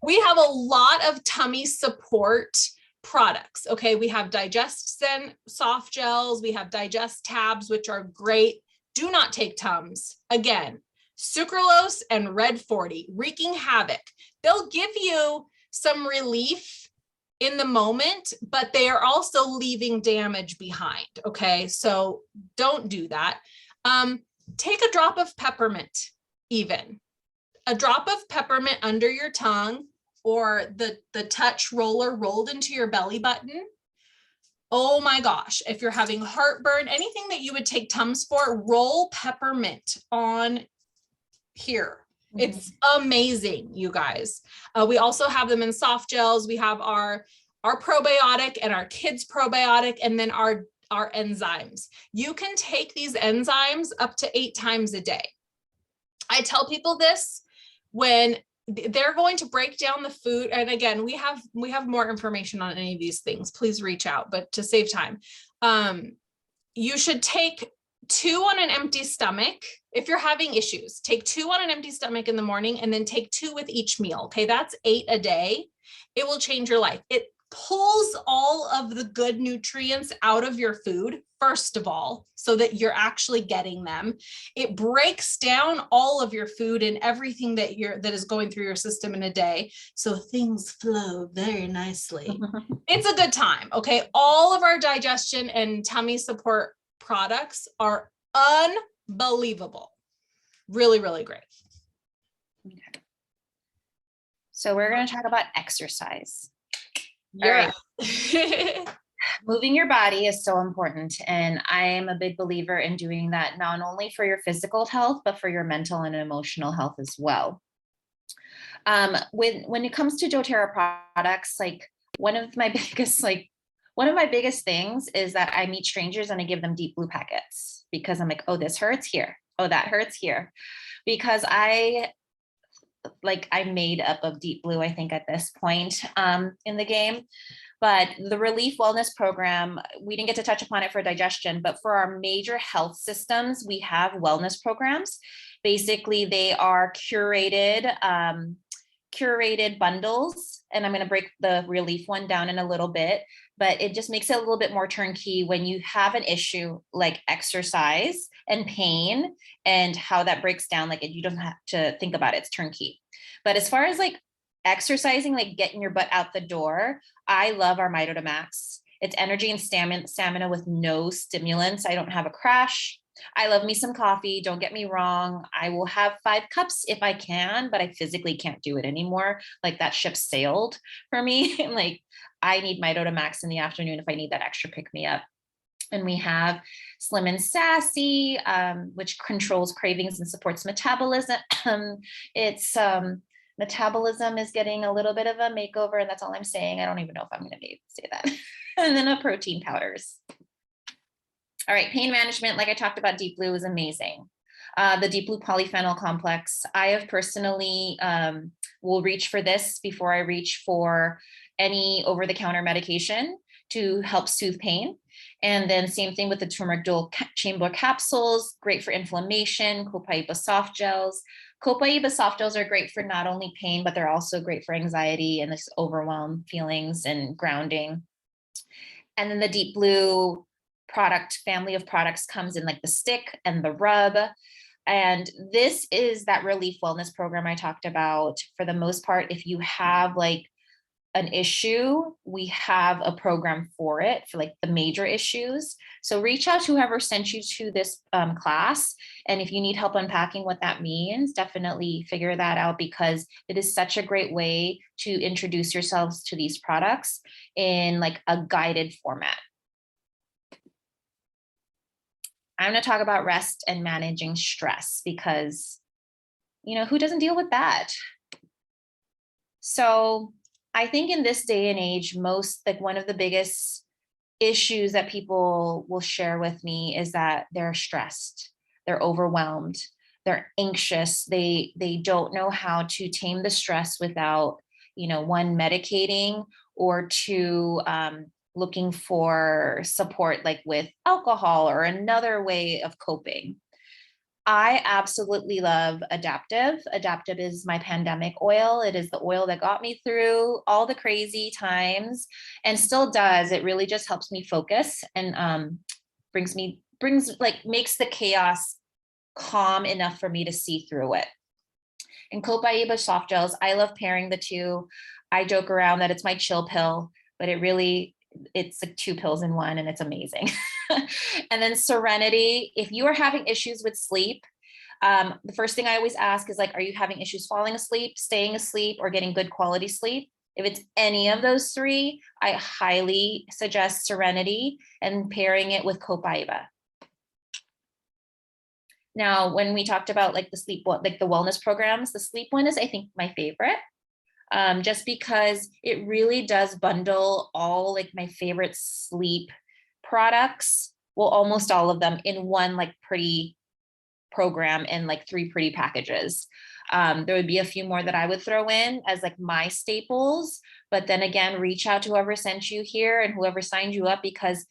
We have a lot of tummy support products. Okay, we have Digestin soft gels. We have Digest tabs, which are great. Do not take Tums. Again, sucralose and red 40, wreaking havoc. They'll give you some relief in the moment, but they are also leaving damage behind. Okay, so don't do that. Take a drop of peppermint. Even a drop of peppermint under your tongue or the touch roller rolled into your belly button. Oh my gosh, if you're having heartburn, anything that you would take Tums for, roll peppermint on here. It's amazing, you guys. We also have them in soft gels. We have our probiotic and our kids probiotic, and then our enzymes. You can take these enzymes up to 8 times a day. I tell people this when they're going to break down the food. And again, we have more information on any of these things. Please reach out, but to save time, you should take 2 on an empty stomach. If you're having issues, take 2 on an empty stomach in the morning and then take 2 with each meal. Okay. That's 8 a day. It will change your life. It pulls all of the good nutrients out of your food, first of all, so that you're actually getting them. It breaks down all of your food and everything that is going through your system in a day, so things flow very nicely. It's a good time. Okay, all of our digestion and tummy support products are unbelievable. Really, really great.
Okay. So we're going to talk about exercise.
Yeah.
Moving your body is so important. And I am a big believer in doing that, not only for your physical health, but for your mental and emotional health as well. When it comes to Doterra products, like one of my biggest things is that I meet strangers and I give them Deep Blue packets because I'm like, oh, this hurts here. Oh, that hurts here. Because I'm made up of Deep Blue, I think, at this point in the game. But the Relief Wellness Program, we didn't get to touch upon it for digestion, but for our major health systems, we have wellness programs. Basically, they are curated curated bundles, and I'm going to break the relief one down in a little bit, but it just makes it a little bit more turnkey when you have an issue like exercise and pain and how that breaks down. Like you don't have to think about it, it's turnkey. But as far as like exercising, like getting your butt out the door, I love our Max. It's energy and stamina with no stimulants. I don't have a crash. I love me some coffee. Don't get me wrong. I will have 5 cups if I can, but I physically can't do it anymore. Like that ship sailed for me. Like I need Max in the afternoon if I need that extra pick me up. And we have Slim and Sassy, which controls cravings and supports metabolism. It's metabolism is getting a little bit of a makeover, and that's all I'm saying. I don't even know if I'm going to be able to say that. And then a protein powders. All right, pain management, like I talked about, Deep Blue is amazing. The Deep Blue polyphenol complex, I have personally will reach for this before I reach for any over-the-counter medication to help soothe pain. And then same thing with the turmeric dual chamber capsules, great for inflammation, Copaiba soft gels. Copaiba soft gels are great for not only pain, but they're also great for anxiety and this overwhelmed feelings and grounding. And then the Deep Blue product family of products comes in like the stick and the rub. And this is that relief wellness program I talked about. For the most part, if you have like an issue, we have a program for it for like the major issues. So reach out to whoever sent you to this class. And if you need help unpacking what that means, definitely figure that out, because it is such a great way to introduce yourselves to these products in like a guided format. I'm going to talk about rest and managing stress because, you know, who doesn't deal with that? So I think in this day and age, one of the biggest issues that people will share with me is that they're stressed, they're overwhelmed, they're anxious. They don't know how to tame the stress without, you know, one, medicating, or two, looking for support like with alcohol or another way of coping. I absolutely love Adaptive. Adaptive is my pandemic oil. It is the oil that got me through all the crazy times and still does. It really just helps me focus and makes the chaos calm enough for me to see through it. And Copaiba soft gels, I love pairing the two. I joke around that it's my chill pill, but it's like 2 pills in one, and it's amazing. And then Serenity, if you are having issues with sleep, the first thing I always ask is like, are you having issues falling asleep, staying asleep, or getting good quality sleep? If it's any of those 3, I highly suggest Serenity and pairing it with Copaiba. Now, when we talked about like the wellness programs, the sleep one is, I think, my favorite. Just because it really does bundle all like my favorite sleep products, well, almost all of them in one like pretty program and like 3 pretty packages. There would be a few more that I would throw in as like my staples, but then again, reach out to whoever sent you here and whoever signed you up, because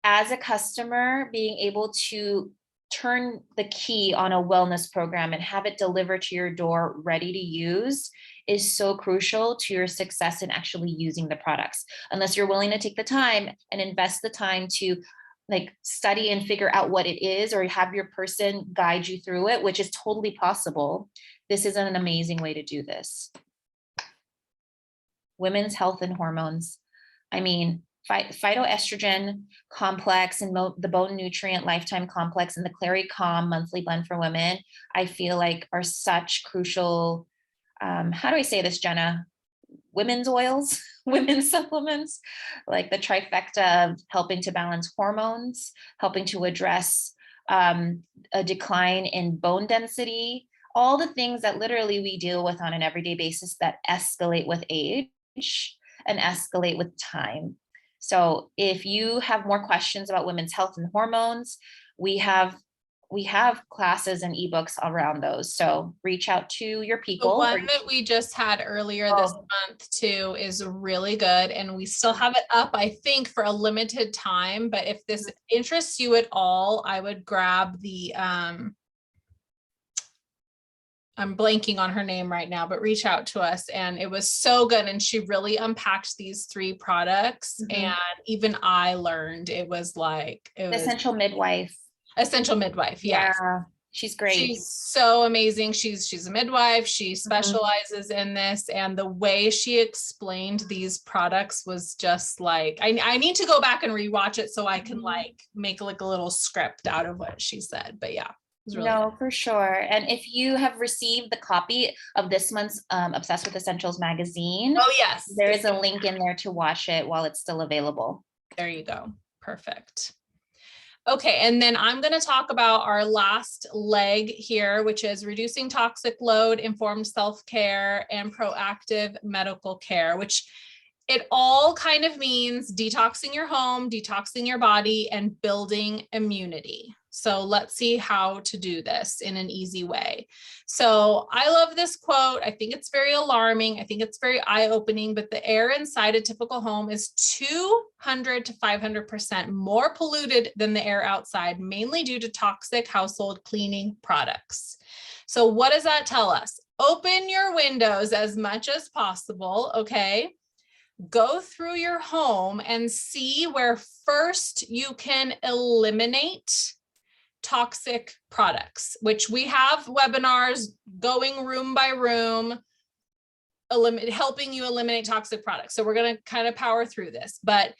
as a customer, being able to turn the key on a wellness program and have it delivered to your door ready to use is so crucial to your success in actually using the products. Unless you're willing to take the time and invest the time to like study and figure out what it is, or have your person guide you through it, which is totally possible. This is an amazing way to do this. Women's health and hormones. I mean, phytoestrogen complex and the bone nutrient lifetime complex and the Clary Calm monthly blend for women, I feel like are such crucial, how do I say this, Jenna? Women's oils, women's supplements, like the trifecta of helping to balance hormones, helping to address a decline in bone density, all the things that literally we deal with on an everyday basis that escalate with age and escalate with time. So if you have more questions about women's health and hormones, we have classes and ebooks around those. So reach out to your people.
The one that we just had earlier this month too is really good. And we still have it up, I think, for a limited time. But if this interests you at all, I would grab the, I'm blanking on her name right now, but reach out to us. And it was so good. And she really unpacked these 3 products. And even I learned it was like, it was
Essential Midwife.
Essential Midwife. Yes.
Yeah, she's great.
She's so amazing. She's a midwife. She specializes in this. And the way she explained these products was just like, I need to go back and rewatch it so I can like make like a little script out of what she said. But yeah. Really
no,
good.
for sure. And if you have received the copy of this month's Obsessed with Essentials magazine,
Oh yes,
there is a link in there to watch it while it's still available.
There you go. Perfect. Okay, and then I'm going to talk about our last leg here, which is reducing toxic load, informed self-care, and proactive medical care, which it all kind of means detoxing your home, detoxing your body, and building immunity. So let's see how to do this in an easy way. So I love this quote. I think it's very alarming. I think it's very eye-opening, but the air inside a typical home is 200 to 500% more polluted than the air outside, mainly due to toxic household cleaning products. So what does that tell us? Open your windows as much as possible, okay? Go through your home and see where first you can eliminate toxic products, which we have webinars going room by room, helping you eliminate toxic products. So we're going to kind of power through this, but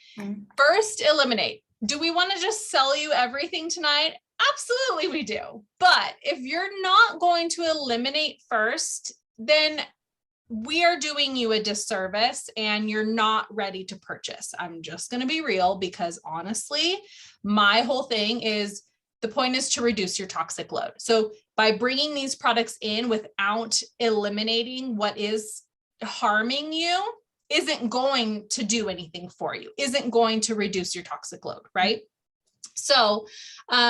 first eliminate. Do we want to just sell you everything tonight? Absolutely we do. But if you're not going to eliminate first, then we are doing you a disservice and you're not ready to purchase. I'm just going to be real, because honestly, my whole thing is the point is to reduce your toxic load. So by bringing these products in without eliminating what is harming you isn't going to do anything for you, isn't going to reduce your toxic load, right? So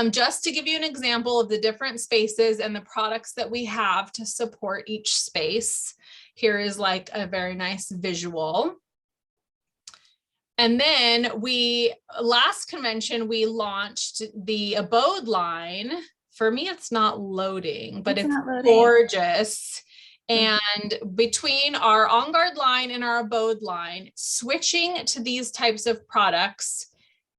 just to give you an example of the different spaces and the products that we have to support each space, here is like a very nice visual. And then last convention, we launched the Abode line. For me, it's not loading, but it's gorgeous. And between our On Guard line and our Abode line, switching to these types of products,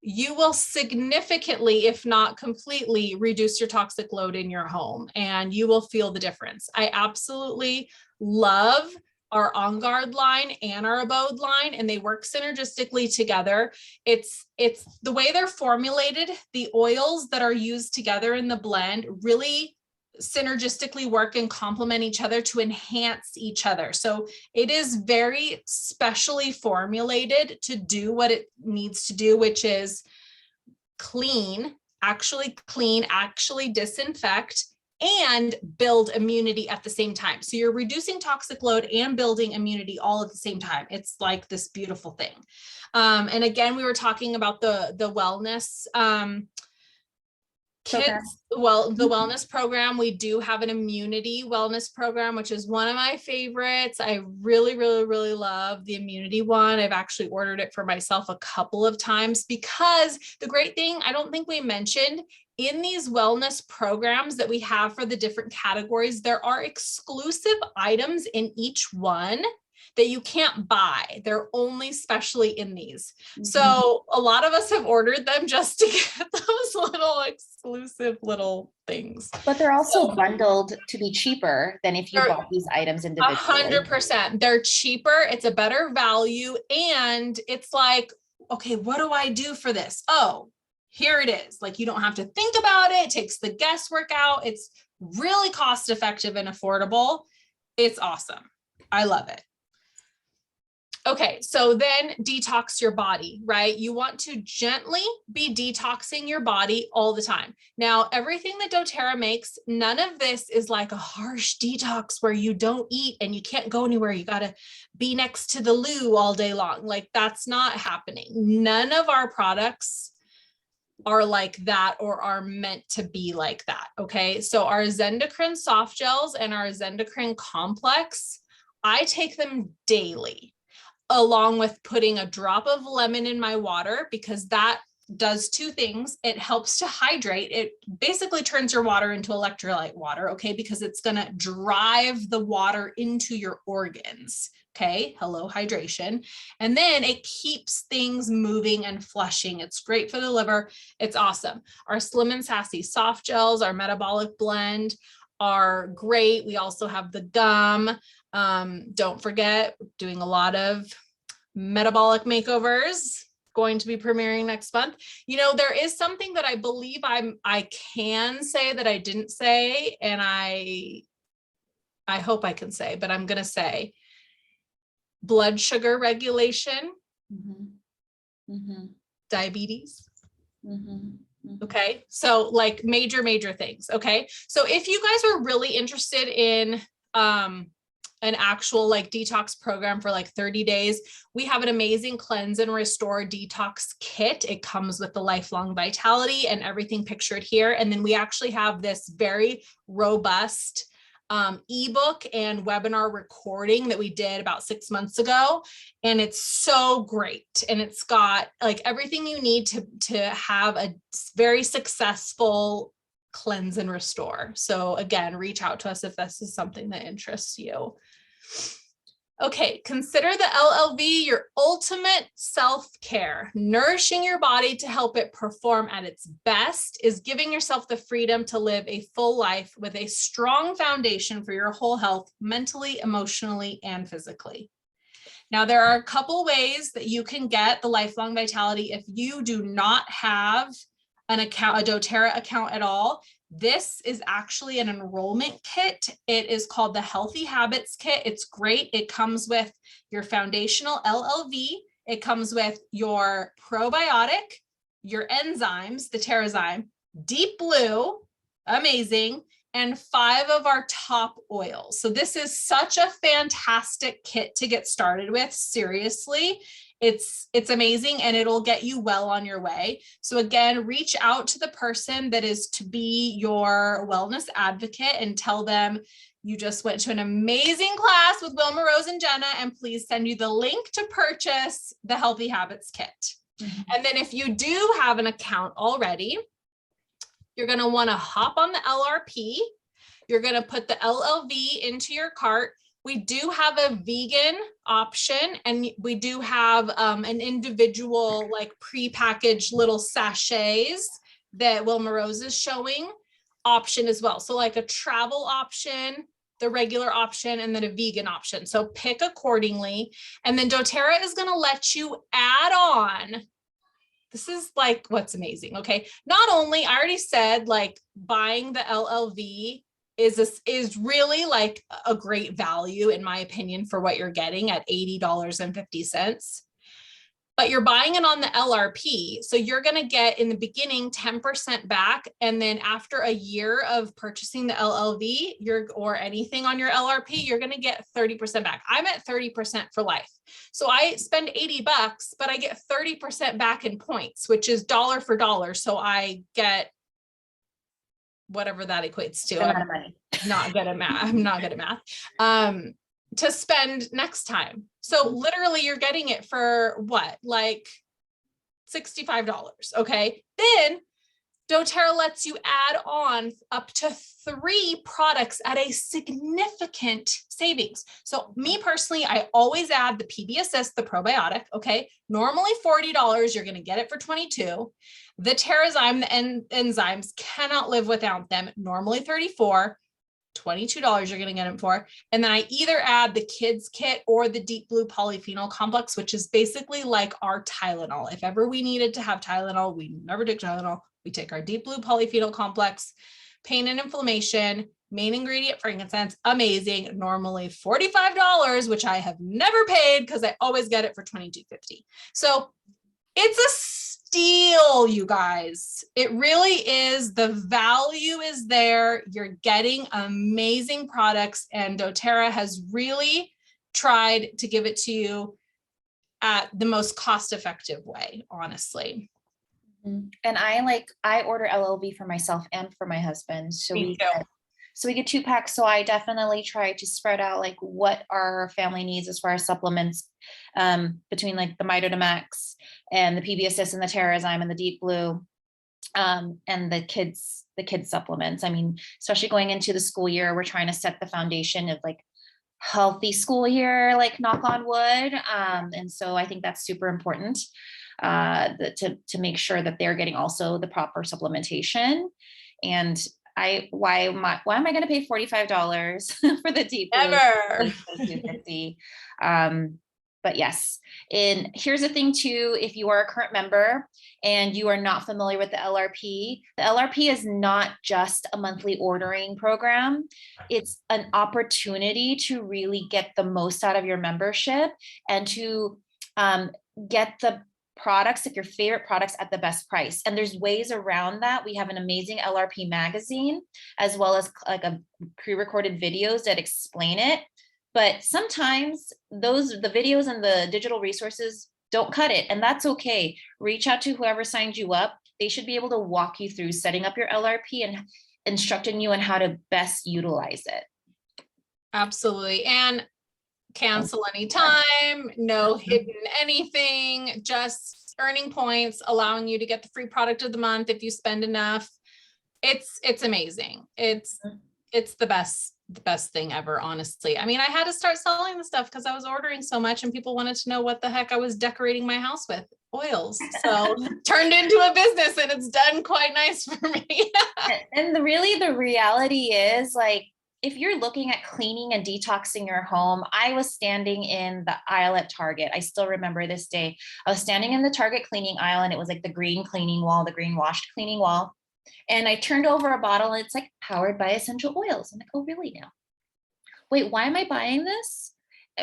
you will significantly, if not completely, reduce your toxic load in your home, and you will feel the difference. I absolutely love our On Guard line and our Abode line, and they work synergistically together. It's the way they're formulated, the oils that are used together in the blend really synergistically work and complement each other to enhance each other. So it is very specially formulated to do what it needs to do, which is clean, actually disinfect, and build immunity at the same time. So you're reducing toxic load and building immunity all at the same time. It's like this beautiful thing. And again, we were talking about the wellness kits, the wellness program. We do have an immunity wellness program, which is one of my favorites. I really, really, really love the immunity one. I've actually ordered it for myself a couple of times, because the great thing, I don't think we mentioned, in these wellness programs that we have for the different categories, there are exclusive items in each one that you can't buy. They're only specially in these. So a lot of us have ordered them just to get those little exclusive little things.
But they're also bundled to be cheaper than if you bought these items individually.
100%. They're cheaper. It's a better value. And it's like, okay, what do I do for this? Oh, here it is. Like, you don't have to think about it. It takes the guesswork out. It's really cost effective and affordable. It's awesome. I love it. Okay, so then detox your body, right? You want to gently be detoxing your body all the time. Now, everything that Doterra makes, none of this is like a harsh detox where you don't eat and you can't go anywhere. You got to be next to the loo all day long. Like, that's not happening. None of our products are like that or are meant to be like that. Okay, so our Zendocrine soft gels and our Zendocrine complex, I take them daily, along with putting a drop of lemon in my water, because that does two things. It helps to hydrate. It basically turns your water into electrolyte water, okay, because it's going to drive the water into your organs. Okay, hello, hydration. And then it keeps things moving and flushing. It's great for the liver. It's awesome. Our Slim and Sassy soft gels, our Metabolic blend are great. We also have the gum. Don't forget, doing a lot of metabolic makeovers, going to be premiering next month. You know, there is something that I believe I can say that I didn't say, and I hope I can say, but I'm going to say blood sugar regulation, diabetes. Okay. So like major things. Okay. So if you guys are really interested in, an actual like detox program for like 30 days, we have an amazing cleanse and restore detox kit. It comes with the lifelong vitality and everything pictured here. And then we actually have this very robust ebook and webinar recording that we did about 6 months ago. And it's so great. And it's got like everything you need to have a very successful cleanse and restore. So again, reach out to us if this is something that interests you. Okay, consider the LLV your ultimate self-care. Nourishing your body to help it perform at its best is giving yourself the freedom to live a full life with a strong foundation for your whole health, mentally, emotionally, and physically. Now, there are a couple ways that you can get the lifelong vitality if you do not have an account, a doTERRA account at all. This is actually an enrollment kit. It is called the Healthy Habits Kit. It's great. It comes with your foundational LLV. It comes with your probiotic, your enzymes, the Terrazyme, Deep Blue, amazing, and 5 of our top oils. So this is such a fantastic kit to get started with. Seriously. It's amazing, and it'll get you well on your way. So again, reach out to the person that is to be your wellness advocate and tell them you just went to an amazing class with WIlmaRose and Jenna, and please send you the link to purchase the Healthy Habits Kit. And then if you do have an account already, you're going to want to hop on the LRP. You're going to put the LLV into your cart. We do have a vegan option, and we do have an individual like pre-packaged little sachets that WIlmaRose is showing option as well. So like a travel option, the regular option, and then a vegan option. So pick accordingly. And then doTERRA is going to let you add on. This is like what's amazing. Okay. Not only, I already said like buying the LLV is really like a great value in my opinion for what you're getting at $80.50, but you're buying it on the LRP. So you're going to get in the beginning 10% back. And then after a year of purchasing the LLV or anything on your LRP, you're going to get 30% back. I'm at 30% for life. So I spend $80, but I get 30% back in points, which is dollar for dollar. So I get whatever that equates to. I'm not good at math. I'm not good at math. To spend next time. So literally you're getting it for what? Like $65. Okay. Then doTERRA lets you add on up to 3 products at a significant savings. So me personally, I always add the PB Assist, the probiotic. Okay. Normally $40, you're going to get it for $22. The Terrazyme, the enzymes, cannot live without them. Normally $34, $22 you're going to get them for. And then I either add the kids kit or the Deep Blue polyphenol complex, which is basically like our Tylenol. If ever we needed to have Tylenol, we never take Tylenol. We take our Deep Blue polyphenol complex, pain and inflammation, main ingredient frankincense, amazing. Normally $45, which I have never paid because I always get it for $22.50. So it's a steal, you guys. It really is. The value is there. You're getting amazing products, and doTERRA has really tried to give it to you at the most cost-effective way, honestly.
And I order LLV for myself and for my husband. So we get So we get 2 packs. So I definitely try to spread out like what our family needs as far as supplements, between like the Max and the PB Assist and the Terrazyme and the Deep Blue, and the kids supplements. I mean, especially going into the school year, we're trying to set the foundation of like healthy school year, like knock on wood. And so I think that's super important, to make sure that they're getting also the proper supplementation. And why am I going to pay $45 for the Deep Blue?
Ever.
$250. But yes, and here's the thing too, if you are a current member and you are not familiar with the LRP is not just a monthly ordering program. It's an opportunity to really get the most out of your membership and to get the products, like your favorite products, at the best price. And there's ways around that. We have an amazing LRP magazine, as well as like a pre-recorded videos that explain it. But sometimes the videos and the digital resources don't cut it, and that's okay. Reach out to whoever signed you up. They should be able to walk you through setting up your LRP and instructing you on how to best utilize it.
Absolutely. And cancel anytime, no hidden anything, just earning points, allowing you to get the free product of the month if you spend enough. It's amazing. It's the best thing ever, honestly. I mean, I had to start selling the stuff because I was ordering so much and people wanted to know what the heck I was decorating my house with, oils. So turned into a business, and it's done quite nice for me.
And the reality is, like, if you're looking at cleaning and detoxing your home, I was standing in the aisle at Target. I still remember this day. I was standing in the Target cleaning aisle, and it was like the green cleaning wall, the green washed cleaning wall. And I turned over a bottle, and it's like powered by essential oils. I'm like, oh, really now? Wait, why am I buying this?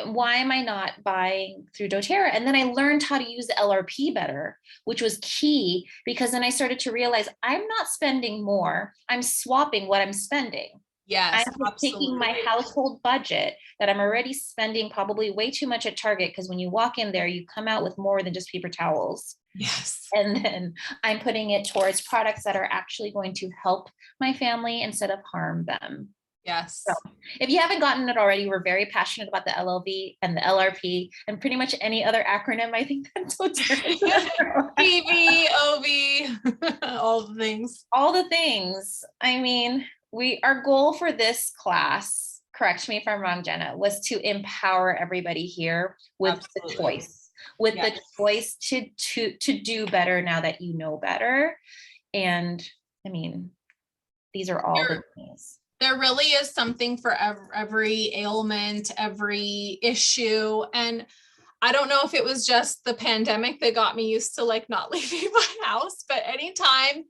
Why am I not buying through Doterra? And then I learned how to use the LRP better, which was key, because then I started to realize I'm not spending more. I'm swapping what I'm spending.
Yes,
I'm just taking my household budget that I'm already spending probably way too much at Target, because when you walk in there, you come out with more than just paper towels.
Yes.
And then I'm putting it towards products that are actually going to help my family instead of harm them.
Yes.
So if you haven't gotten it already, we're very passionate about the LLV and the LRP and pretty much any other acronym. I think that's what's
PV, OV, all the things.
All the things. I mean, our goal for this class, correct me if I'm wrong, Jenna, was to empower everybody here with
Absolutely.
the choice, the choice to do better now that you know better. And I mean, these are all the things.
There really is something for every ailment, every issue. And I don't know if it was just the pandemic that got me used to like not leaving my house, but anytime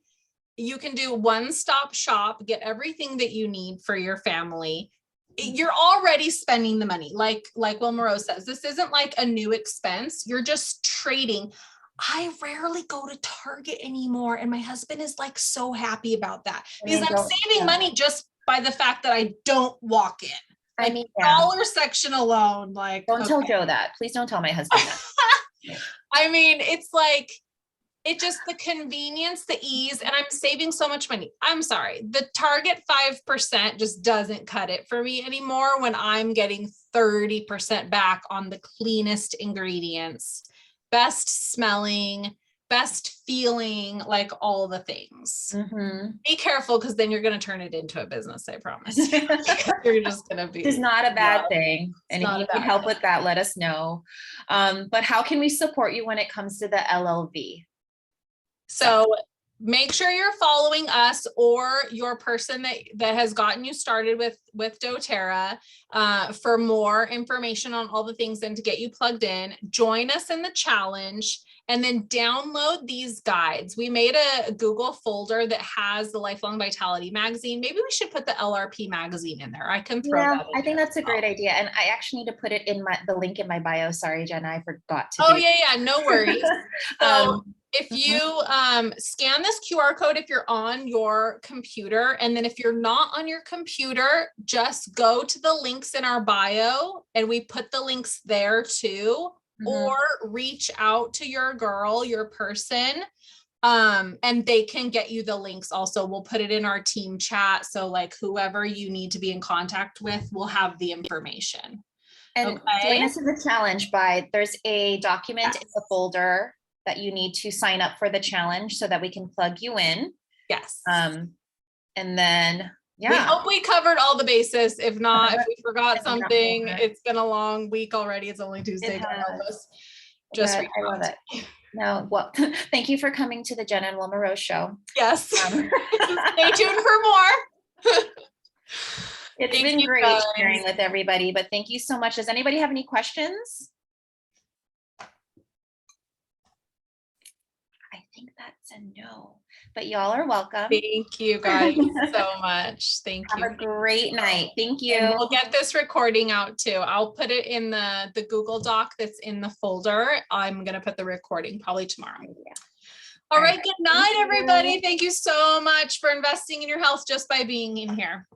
you can do one-stop shop, get everything that you need for your family, you're already spending the money. Like WIlmaRose says, this isn't like a new expense. You're just trading. I rarely go to Target anymore. And my husband is like so happy about that, because I'm saving money just by the fact that I don't walk in. Like, I mean, dollar section alone, like,
don't tell Joe that. Please don't tell my husband that.
I mean, it's like, it's just the convenience, the ease, and I'm saving so much money. I'm sorry. The Target 5% just doesn't cut it for me anymore when I'm getting 30% back on the cleanest ingredients, best smelling, best feeling, like all the things. Mm-hmm. Be careful, because then you're going to turn it into a business, I promise. You're just going to be.
It's not a bad thing. And if you need help with that, let us know. But how can we support you when it comes to the LLV?
So make sure you're following us or your person that has gotten you started with Doterra for more information on all the things and to get you plugged in. Join us in the challenge and then download these guides. We made a Google folder that has the Lifelong Vitality magazine. Maybe we should put the LRP magazine in there. I can throw that in.
I think that's a great idea. And I actually need to put it in the link in my bio. Sorry, Jenna, I forgot to.
Oh, yeah, no worries. So if you scan this QR code, if you're on your computer, and then if you're not on your computer, just go to the links in our bio and we put the links there too, or reach out to your person And they can get you the links also. We'll put it in our team chat. So like whoever you need to be in contact with will have the information.
And
Okay.
join us in the challenge there's a document in the folder that you need to sign up for the challenge so that we can plug you in.
Yes.
And then,
We hope we covered all the bases. If not, if we forgot something, it's been a long week already. It's only Tuesday. Just
I love it. No, well, thank you for coming to the Jenna and WIlmaRose show.
Yes. Stay tuned for more.
It's been great sharing with everybody, but thank you so much. Does anybody have any questions? I think that's a no, but y'all are welcome.
Thank you guys so much. Thank you.
Have a great night. Thank you.
And we'll get this recording out too. I'll put it in the Google Doc that's in the folder. I'm going to put the recording probably tomorrow.
Yeah.
All right. Good night, everybody. Thank you so much for investing in your health just by being in here.